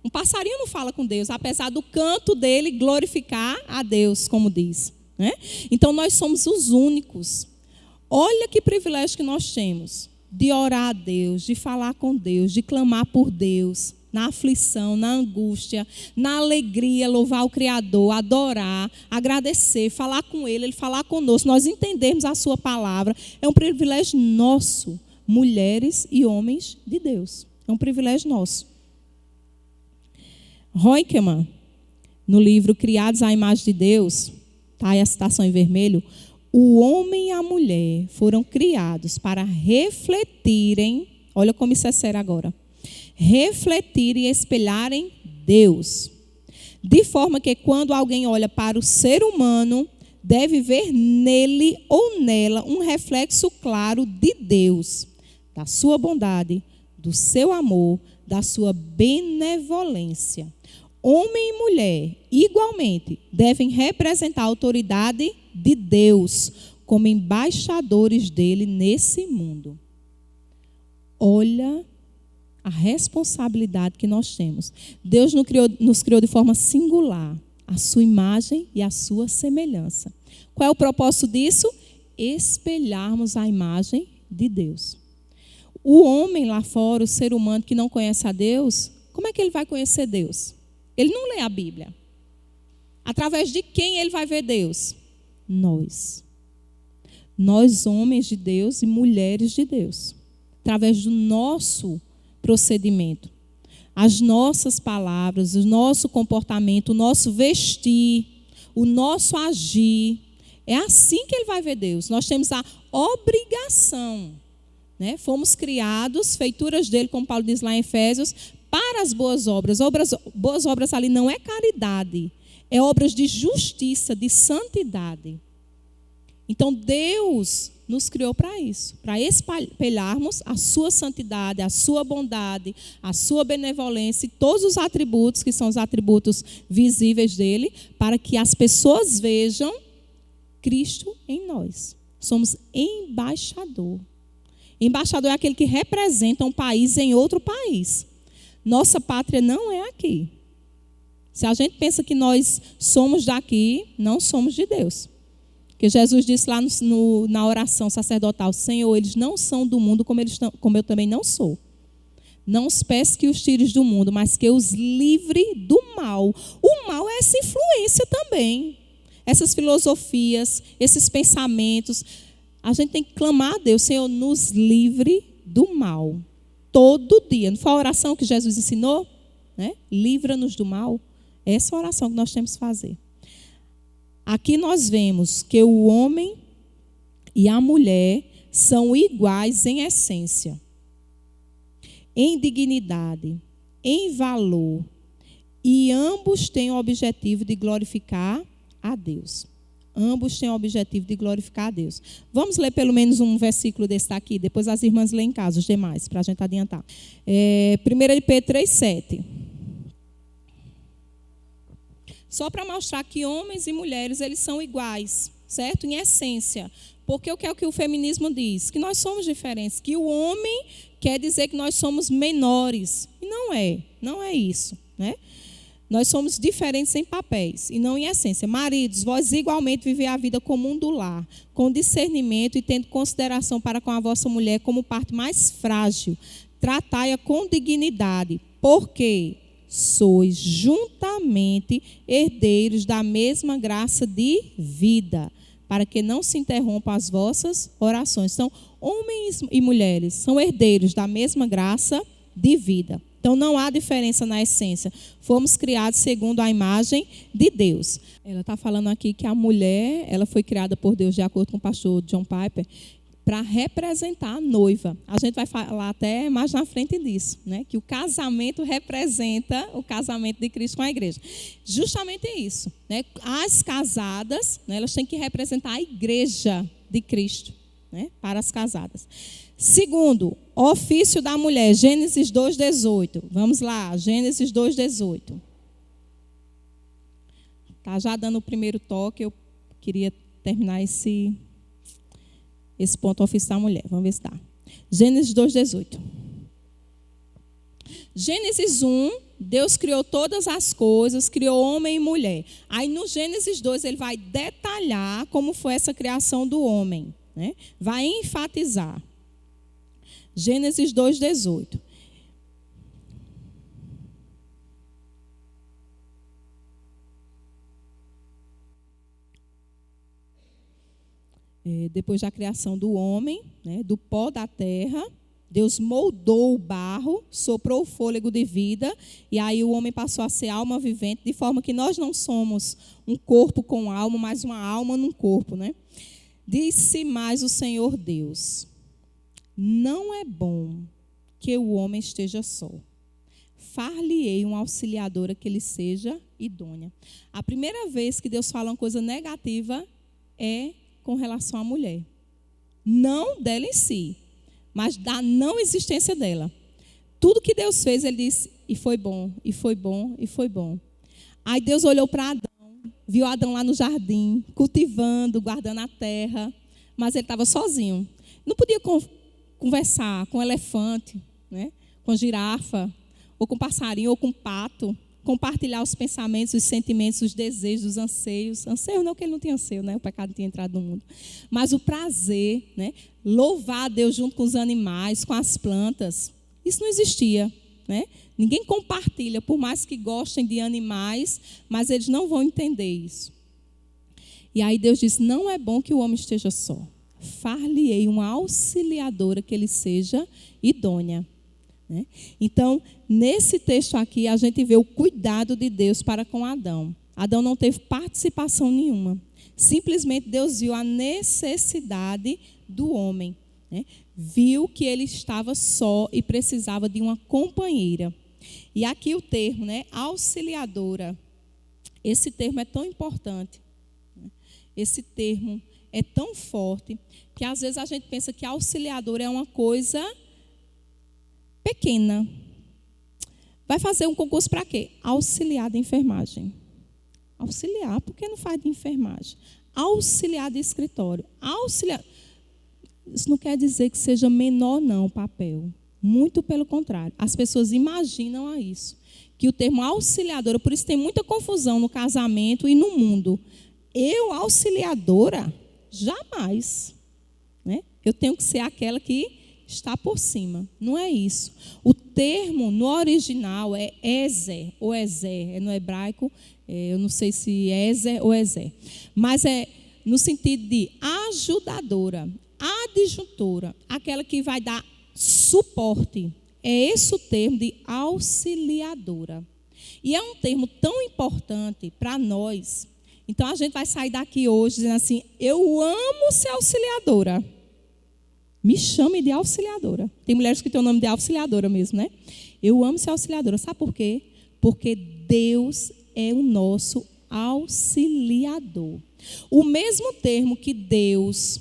Um passarinho não fala com Deus, apesar do canto dele glorificar a Deus, como diz. Então, nós somos os únicos. Olha que privilégio que nós temos de orar a Deus, de falar com Deus, de clamar por Deus. Na aflição, na angústia, na alegria, louvar o Criador, adorar, agradecer, falar com Ele falar conosco, nós entendermos a sua palavra. É um privilégio nosso, mulheres e homens de Deus. É um privilégio nosso. Reutemann, no livro Criados à Imagem de Deus, está aí a citação em vermelho, o homem e a mulher foram criados para refletirem, olha como isso é sério agora, refletirem e espelharem Deus. De forma que quando alguém olha para o ser humano, deve ver nele ou nela um reflexo claro de Deus, da sua bondade, do seu amor, da sua benevolência. Homem e mulher, igualmente, devem representar a autoridade de Deus como embaixadores dele nesse mundo. Olha a responsabilidade que nós temos. Deus nos criou de forma singular, a sua imagem e a sua semelhança. Qual é o propósito disso? Espelharmos a imagem de Deus. O homem lá fora, o ser humano que não conhece a Deus, como é que ele vai conhecer Deus? Ele não lê a Bíblia. Através de quem ele vai ver Deus? Nós. Nós, homens de Deus e mulheres de Deus. Através do nosso procedimento, as nossas palavras, o nosso comportamento, o nosso vestir, o nosso agir. É assim que ele vai ver Deus. Nós temos a obrigação, fomos criados, feituras dele, como Paulo diz lá em Efésios, para as boas obras. Boas obras ali não é caridade, é obras de justiça, de santidade. Então Deus nos criou para isso, para espelharmos a sua santidade, a sua bondade, a sua benevolência e todos os atributos que são os atributos visíveis dele, para que as pessoas vejam Cristo em nós. Somos embaixador. Embaixador é aquele que representa um país em outro país. Nossa pátria não é aqui. Se a gente pensa que nós somos daqui, não somos de Deus. Porque Jesus disse lá na oração sacerdotal, Senhor, eles não são do mundo como eu também não sou. Não os peço que os tires do mundo, mas que os livre do mal. O mal é essa influência também. essas filosofias, esses pensamentos. A gente tem que clamar a Deus, Senhor, nos livre do mal. Todo dia. Não foi a oração que Jesus ensinou? Né? Livra-nos do mal. Essa é a oração que nós temos que fazer. Aqui nós vemos que o homem e a mulher são iguais em essência, em dignidade, em valor, e ambos têm o objetivo de glorificar a Deus. Ambos têm o objetivo de glorificar a Deus. Vamos ler pelo menos um versículo desse daqui, depois as irmãs leem em casa, os demais, para a gente adiantar. 1 Pedro 3,7. Só para mostrar que homens e mulheres, eles são iguais, certo? Em essência. Porque o que é o que o feminismo diz? Que nós somos diferentes, que o homem quer dizer que nós somos menores. E não é isso, né? Nós somos diferentes em papéis e não em essência. Maridos, vós igualmente vivei a vida comum do lar, com discernimento e tendo consideração para com a vossa mulher como parte mais frágil. Tratai-a com dignidade, porque sois juntamente herdeiros da mesma graça de vida, para que não se interrompam as vossas orações. Então, homens e mulheres são herdeiros da mesma graça de vida. Então, não há diferença na essência. Fomos criados segundo a imagem de Deus. Ela está falando aqui que a mulher, ela foi criada por Deus, de acordo com o pastor John Piper, para representar a noiva. A gente vai falar até mais na frente disso, né? Que o casamento representa o casamento de Cristo com a igreja. Justamente isso, né? As casadas, né, elas têm que representar a igreja de Cristo, né? Para as casadas. Segundo, ofício da mulher, Gênesis 2,18. Vamos lá, Gênesis 2,18. Tá já dando o primeiro toque, eu queria terminar esse ponto, ofício da mulher. Vamos ver se dá. Gênesis 2,18. Gênesis 1, Deus criou todas as coisas, criou homem e mulher. Aí no Gênesis 2 ele vai detalhar como foi essa criação do homem, né? Vai enfatizar. Gênesis 2,18. Depois da criação do homem, né, do pó da terra, Deus moldou o barro, soprou o fôlego de vida, e aí o homem passou a ser alma vivente, de forma que nós não somos um corpo com alma, mas uma alma num corpo, né? Disse mais o Senhor Deus: não é bom que o homem esteja só. Far-lhe-ei uma auxiliadora que lhe seja idônea. A primeira vez que Deus fala uma coisa negativa é com relação à mulher. Não dela em si, mas da não existência dela. Tudo que Deus fez, ele disse, e foi bom, e foi bom, e foi bom. Aí Deus olhou para Adão, viu Adão lá no jardim, cultivando, guardando a terra, mas ele estava sozinho. Não podia conversar com elefante, né? Com girafa, ou com passarinho, ou com pato, compartilhar os pensamentos, os sentimentos, os desejos, os anseios. Anseio não, que ele não tinha anseio, né? O pecado não tinha entrado no mundo. Mas o prazer, né? Louvar a Deus junto com os animais, com as plantas. Isso não existia, né? Ninguém compartilha, por mais que gostem de animais, mas eles não vão entender isso. E aí Deus disse, não é bom que o homem esteja só. Far-lhe-ei uma auxiliadora que ele seja idônea. Né? Então, nesse texto aqui, a gente vê o cuidado de Deus para com Adão. Adão não teve participação nenhuma. Simplesmente Deus viu a necessidade do homem. Né? Viu que ele estava só e precisava de uma companheira. E aqui o termo, né, auxiliadora. Esse termo é tão importante. Né? Esse termo é tão forte que às vezes a gente pensa que auxiliadora é uma coisa pequena. Vai fazer um concurso para quê? Auxiliar de enfermagem. Auxiliar, por que não faz de enfermagem? Auxiliar de escritório. Auxiliar. Isso não quer dizer que seja menor, não, o papel. Muito pelo contrário. As pessoas imaginam a isso. Que o termo auxiliadora, por isso tem muita confusão no casamento e no mundo. Eu, auxiliadora? Jamais. Né? Eu tenho que ser aquela que está por cima. Não é isso. O termo no original é Ezer, ou Ezer, é no hebraico, eu não sei se é Ezer ou Ezer, mas é no sentido de ajudadora, adjuntora, aquela que vai dar suporte. É esse o termo de auxiliadora. E é um termo tão importante para nós. Então a gente vai sair daqui hoje dizendo assim: eu amo ser auxiliadora. Me chame de auxiliadora. Tem mulheres que têm o nome de auxiliadora mesmo, né? Eu amo ser auxiliadora. Sabe por quê? Porque Deus é o nosso auxiliador. O mesmo termo que Deus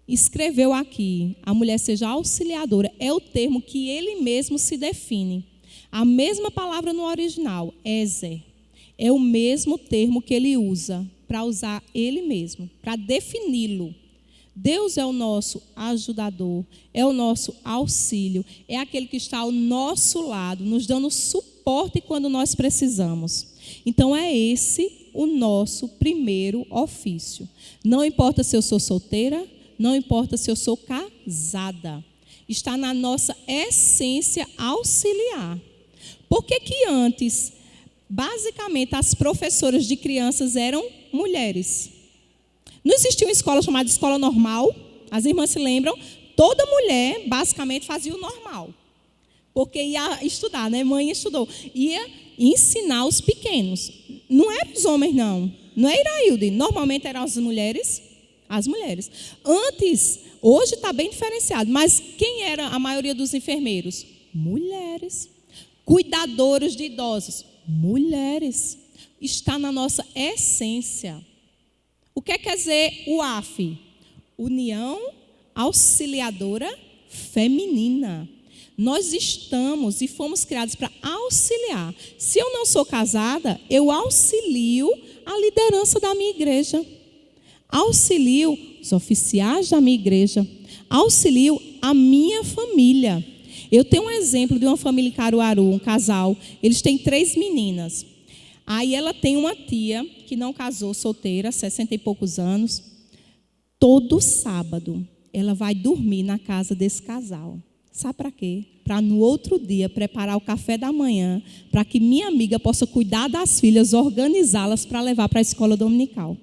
escreveu aqui, a mulher seja auxiliadora, é o termo que ele mesmo se define. A mesma palavra no original, Ezer, é o mesmo termo que ele usa para usar ele mesmo, para defini-lo. Deus é o nosso ajudador, é o nosso auxílio, é aquele que está ao nosso lado, nos dando suporte quando nós precisamos. Então é esse o nosso primeiro ofício. Não importa se eu sou solteira, não importa se eu sou casada. Está na nossa essência auxiliar. Por que que antes, basicamente, as professoras de crianças eram mulheres? Não existia uma escola chamada escola normal. As irmãs se lembram? Toda mulher, basicamente, fazia o normal. Porque ia estudar, né? Mãe estudou. Ia ensinar os pequenos. Não eram os homens, não. Não é, Irailde? Normalmente eram as mulheres. As mulheres. Antes, hoje está bem diferenciado. Mas quem era a maioria dos enfermeiros? Mulheres. Cuidadores de idosos? Mulheres. Está na nossa essência. O que quer dizer o AF? União Auxiliadora Feminina. Nós estamos e fomos criados para auxiliar. Se eu não sou casada, eu auxilio a liderança da minha igreja. Auxilio os oficiais da minha igreja. Auxilio a minha família. Eu tenho um exemplo de uma família em Caruaru, um casal. Eles têm 3 meninas. Aí ela tem uma tia que não casou, solteira, 60 e poucos anos. Todo sábado ela vai dormir na casa desse casal. Sabe para quê? Para no outro dia preparar o café da manhã, para que minha amiga possa cuidar das filhas, organizá-las para levar para a escola dominical.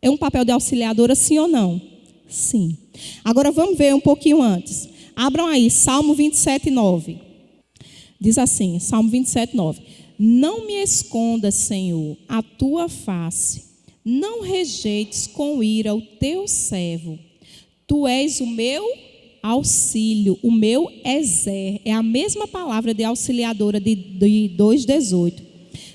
É um papel de auxiliadora, sim ou não? Sim. Agora vamos ver um pouquinho antes. Abram aí, Salmo 27, 9. Diz assim, Salmo 27, 9. Não me escondas, Senhor, a tua face. Não rejeites com ira o teu servo. Tu és o meu auxílio, o meu Ezer. É a mesma palavra de auxiliadora de 2,18.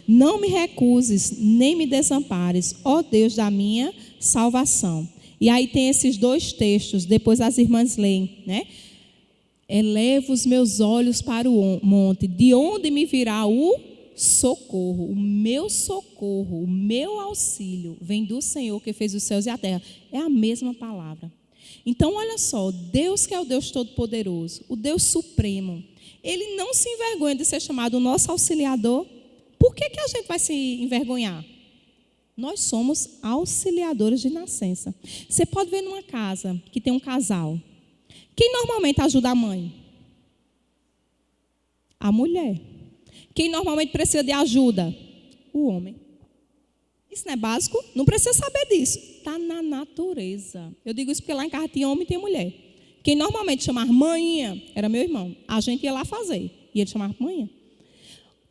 Não me recuses, nem me desampares, ó Deus da minha salvação. E aí tem esses 2 textos, depois as irmãs leem, né? Eleva os meus olhos para o monte, de onde me virá o socorro, o meu auxílio, vem do Senhor que fez os céus e a terra. É a mesma palavra. Então, olha só, Deus que é o Deus Todo-Poderoso, o Deus Supremo, Ele não se envergonha de ser chamado o nosso auxiliador. Por que a gente vai se envergonhar? Nós somos auxiliadores de nascença. Você pode ver numa casa que tem um casal. Quem normalmente ajuda a mãe? A mulher. Quem normalmente precisa de ajuda? O homem. Isso não é básico? Não precisa saber disso. Está na natureza. Eu digo isso porque lá em casa tinha homem e tem mulher. Quem normalmente chamava mãinha era meu irmão. A gente ia lá fazer. E ele chamava mãinha.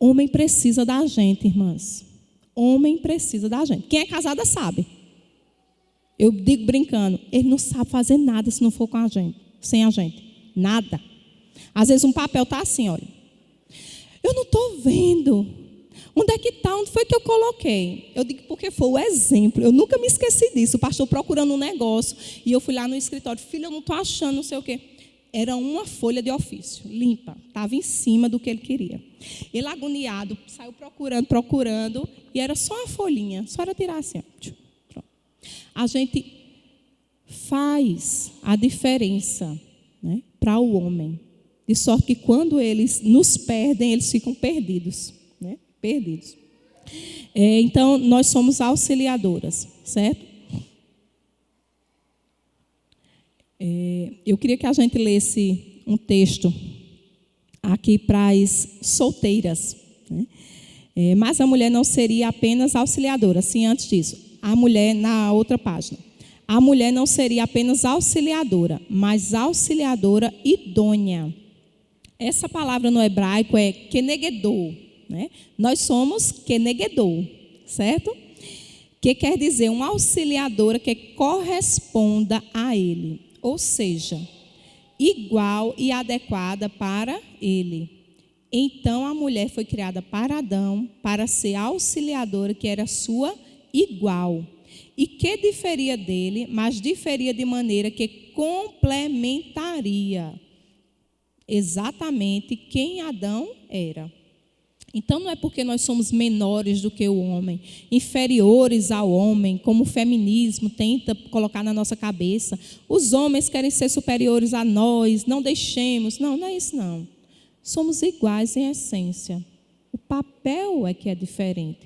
Homem precisa da gente, irmãs. Homem precisa da gente. Quem é casada sabe. Eu digo brincando, ele não sabe fazer nada se não for com a gente, sem a gente. Nada. Às vezes um papel está assim, olha. Eu não estou vendo. Onde é que está? Onde foi que eu coloquei? Eu digo porque foi o exemplo. Eu nunca me esqueci disso. O pastor procurando um negócio. E eu fui lá no escritório. Filho, eu não estou achando, não sei o quê. Era uma folha de ofício, limpa. Estava em cima do que ele queria. Ele agoniado, saiu procurando. E era só uma folhinha. Só era tirar assim. Ó. A gente faz a diferença, né, para o homem. De sorte que quando eles nos perdem, eles ficam perdidos. Né? Perdidos. Então, nós somos auxiliadoras, certo? Eu queria que a gente lesse um texto aqui para as solteiras, né? Mas a mulher não seria apenas auxiliadora. Sim, antes disso, a mulher, na outra página, a mulher não seria apenas auxiliadora, mas auxiliadora idônea. Essa palavra no hebraico é kenegedor, né? Nós somos kenegedor, certo? Que quer dizer uma auxiliadora que corresponda a ele, ou seja, igual e adequada para ele. Então a mulher foi criada para Adão, para ser auxiliadora que era sua igual. E que diferia dele, mas diferia de maneira que complementaria exatamente quem Adão era. Então não é porque nós somos menores do que o homem, inferiores ao homem, como o feminismo tenta colocar na nossa cabeça. Os homens querem ser superiores a nós, não deixemos. Não, não é isso não. Somos iguais em essência. O papel é que é diferente.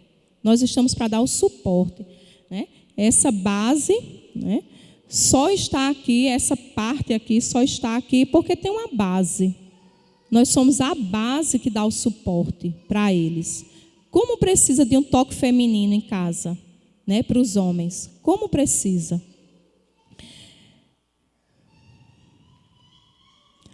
Nós estamos para dar o suporte, né? Essa base, né, só está aqui, essa parte aqui só está aqui porque tem uma base. Nós somos a base que dá o suporte para eles. Como precisa de um toque feminino em casa, né, para os homens? Como precisa?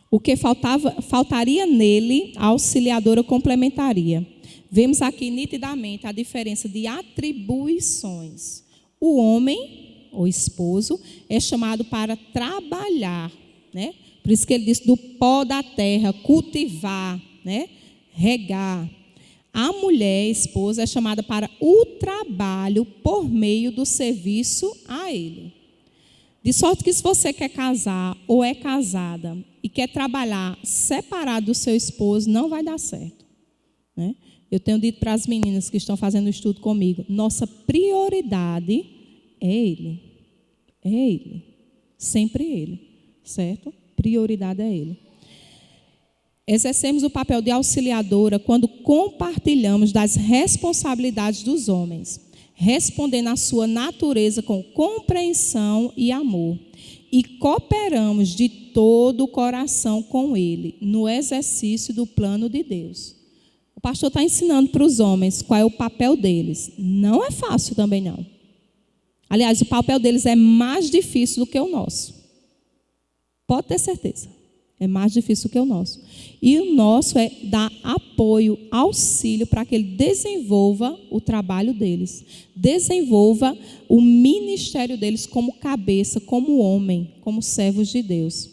O que faltaria nele, a auxiliadora complementaria. Vemos aqui nitidamente a diferença de atribuições. O homem, o esposo, é chamado para trabalhar, né? Por isso que ele diz do pó da terra, cultivar, né? Regar. A mulher, esposa, é chamada para o trabalho por meio do serviço a ele. De sorte que se você quer casar ou é casada e quer trabalhar separado do seu esposo, não vai dar certo, né? Eu tenho dito para as meninas que estão fazendo o estudo comigo, nossa prioridade é ele. É ele. Sempre ele, certo? Prioridade é ele. Exercemos o papel de auxiliadora quando compartilhamos das responsabilidades dos homens, respondendo à sua natureza com compreensão e amor, e cooperamos de todo o coração com ele, no exercício do plano de Deus. O pastor está ensinando para os homens qual é o papel deles. Não é fácil também não. Aliás, o papel deles é mais difícil do que o nosso. Pode ter certeza. É mais difícil do que o nosso. E o nosso é dar apoio, auxílio para que ele desenvolva o trabalho deles. Desenvolva o ministério deles como cabeça, como homem, como servos de Deus.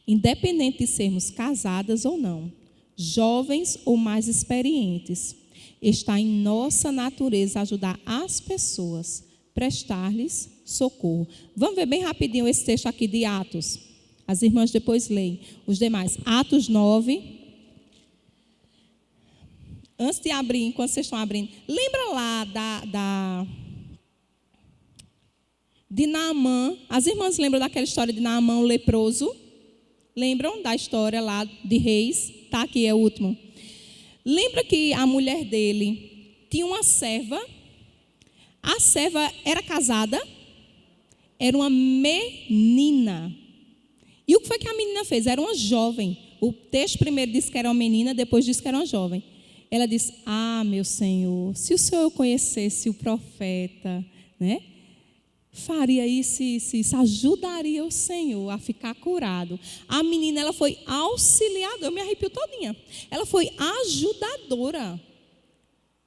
Independente de sermos casadas ou não, jovens ou mais experientes, está em nossa natureza ajudar as pessoas, prestar-lhes socorro. Vamos ver bem rapidinho esse texto aqui de Atos. As irmãs depois leem os demais. Atos 9. Antes de abrir, enquanto vocês estão abrindo, lembra lá de Naamã? As irmãs lembram daquela história de Naamã, o leproso? Lembram da história lá de Reis? Tá, aqui é o último. Lembra que a mulher dele tinha uma serva? A serva era casada? Era uma menina. E o que foi que a menina fez? Era uma jovem. O texto primeiro disse que era uma menina, depois disse que era uma jovem. Ela disse, meu Senhor, se o Senhor conhecesse o profeta, né? Faria isso, ajudaria o Senhor a ficar curado. A menina, ela foi auxiliadora, eu me arrepio todinha. Ela foi ajudadora.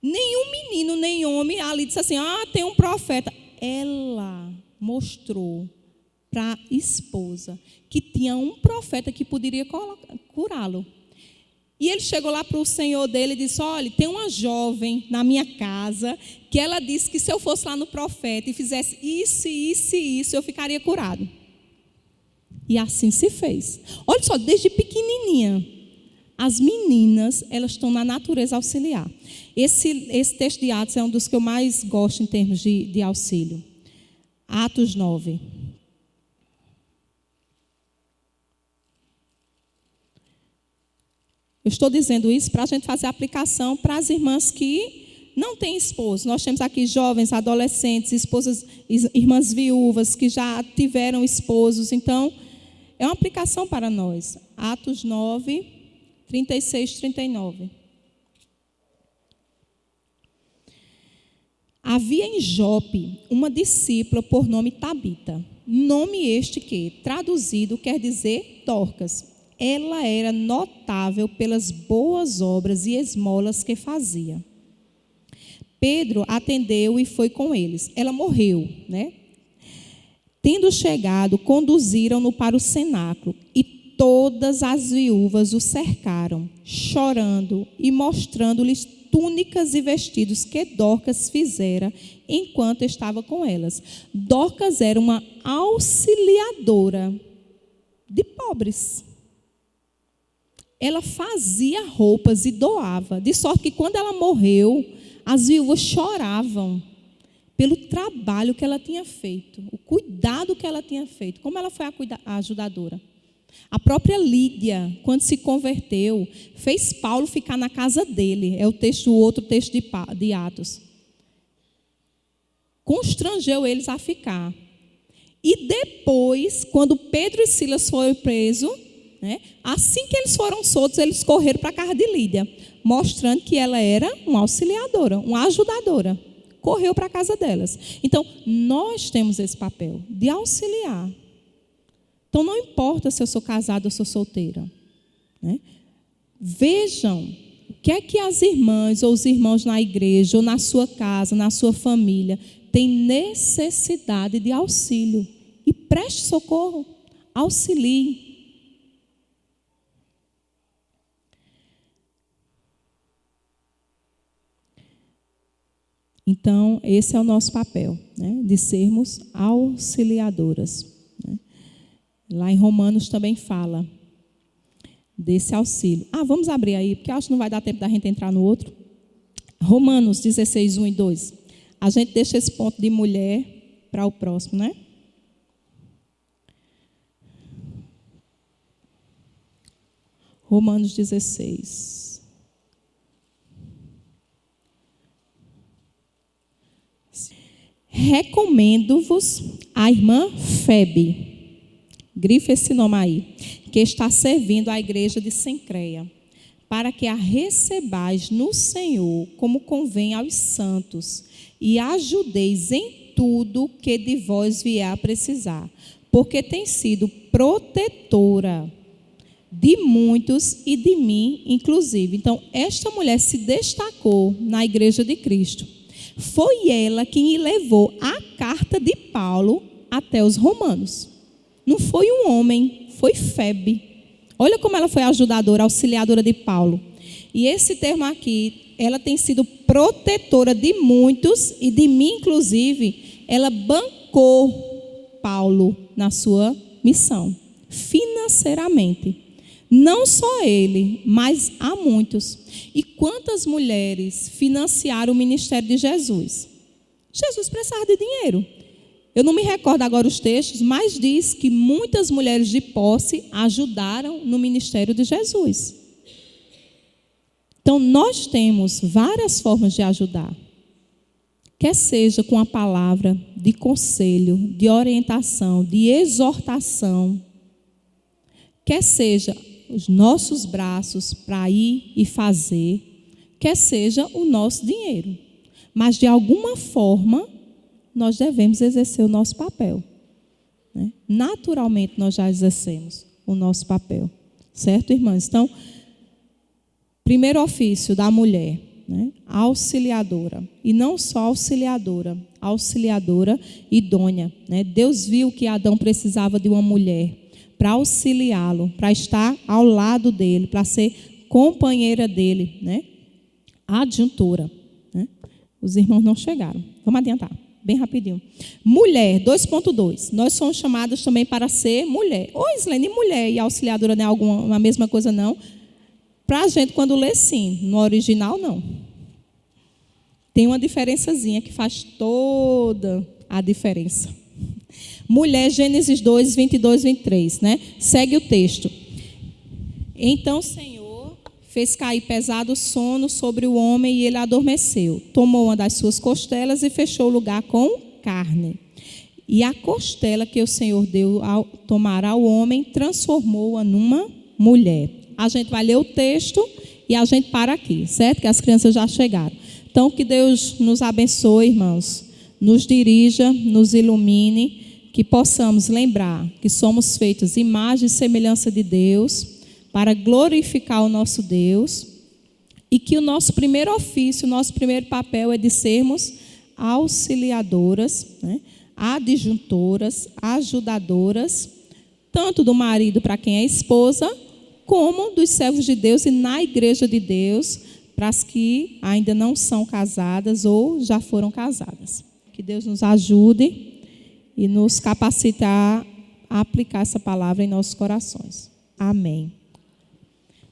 Nenhum menino, nem homem ali disse assim, tem um profeta. Ela mostrou para a esposa que tinha um profeta que poderia curá-lo. E ele chegou lá para o senhor dele e disse, olha, tem uma jovem na minha casa que ela disse que se eu fosse lá no profeta e fizesse isso, isso e isso, eu ficaria curado. E assim se fez. Olha só, desde pequenininha, as meninas, elas estão na natureza auxiliar. Esse texto de Atos é um dos que eu mais gosto em termos de auxílio. Atos 9. Eu estou dizendo isso para a gente fazer a aplicação para as irmãs que não têm esposo. Nós temos aqui jovens, adolescentes, esposas, irmãs viúvas que já tiveram esposos. Então, É uma aplicação para nós. Atos 9, 36, 39. Havia em Jope uma discípula por nome Tabita, nome este que, traduzido, quer dizer Dorcas. Ela era notável pelas boas obras e esmolas que fazia. Pedro atendeu e foi com eles. Ela morreu, né? Tendo chegado, conduziram-no para o cenáculo e todas as viúvas o cercaram, chorando e mostrando-lhes túnicas e vestidos que Dorcas fizera enquanto estava com elas. Dorcas era uma auxiliadora de pobres. Ela fazia roupas e doava, de sorte que quando ela morreu, as viúvas choravam pelo trabalho que ela tinha feito, o cuidado que ela tinha feito, como ela foi a ajudadora. A própria Lídia, quando se converteu, fez Paulo ficar na casa dele. É o outro texto de Atos. Constrangeu eles a ficar. E depois, quando Pedro e Silas foram presos, né, assim que eles foram soltos, eles correram para a casa de Lídia, mostrando que ela era uma auxiliadora, uma ajudadora. Correu para a casa delas. Então, nós temos esse papel de auxiliar. Então, não importa se eu sou casada ou sou solteira, né? Vejam o que é que as irmãs ou os irmãos na igreja, ou na sua casa, na sua família, têm necessidade de auxílio. E preste socorro, auxilie. Então, esse é o nosso papel, né? De sermos auxiliadoras. Lá em Romanos também fala desse auxílio. Vamos abrir aí, porque eu acho que não vai dar tempo da gente entrar no outro. Romanos 16, 1 e 2. A gente deixa esse ponto de mulher para o próximo, né? Romanos 16. Recomendo-vos a irmã Febe. Grife esse nome aí, que está servindo à igreja de Cencreia, para que a recebais no Senhor, como convém aos santos, e ajudeis em tudo que de vós vier a precisar, porque tem sido protetora de muitos e de mim, inclusive. Então, esta mulher se destacou na igreja de Cristo. Foi ela quem levou a carta de Paulo até os romanos. Não foi um homem, foi Febe. Olha como ela foi ajudadora, auxiliadora de Paulo. E esse termo aqui, ela tem sido protetora de muitos e de mim, inclusive. Ela bancou Paulo na sua missão, financeiramente. Não só ele, mas há muitos. E quantas mulheres financiaram o ministério de Jesus? Jesus precisava de dinheiro. Eu não me recordo agora os textos, mas diz que muitas mulheres de posse ajudaram no ministério de Jesus. Então, nós temos várias formas de ajudar. Quer seja com a palavra de conselho, de orientação, de exortação. Quer seja os nossos braços para ir e fazer. Quer seja o nosso dinheiro. Mas, de alguma forma, nós devemos exercer o nosso papel, né? Naturalmente, nós já exercemos o nosso papel. Certo, irmãs? Então, primeiro ofício da mulher, né? Auxiliadora. E não só auxiliadora, auxiliadora idônea, né? Deus viu que Adão precisava de uma mulher para auxiliá-lo, para estar ao lado dele, para ser companheira dele, né? Adjuntora, né? Os irmãos não chegaram. Vamos adiantar. Bem rapidinho. Mulher, 2.2. Nós somos chamadas também para ser mulher. Ô, Islene, mulher e auxiliadora não é a mesma coisa, não? Para a gente, quando lê, sim. No original, não. Tem uma diferençazinha que faz toda a diferença. Mulher, Gênesis 2, 22, 23. Né? Segue o texto. Então, Senhor fez cair pesado sono sobre o homem e ele adormeceu. Tomou uma das suas costelas e fechou o lugar com carne. E a costela que o Senhor deu ao tomar ao homem, transformou-a numa mulher. A gente vai ler o texto e a gente para aqui, certo? Que as crianças já chegaram. Então, que Deus nos abençoe, irmãos, nos dirija, nos ilumine, que possamos lembrar que somos feitos imagem e semelhança de Deus, para glorificar o nosso Deus, e que o nosso primeiro ofício, o nosso primeiro papel é de sermos auxiliadoras, né? Adjuntoras, ajudadoras, tanto do marido para quem é esposa, como dos servos de Deus e na igreja de Deus, para as que ainda não são casadas ou já foram casadas. Que Deus nos ajude e nos capacite a aplicar essa palavra em nossos corações. Amém.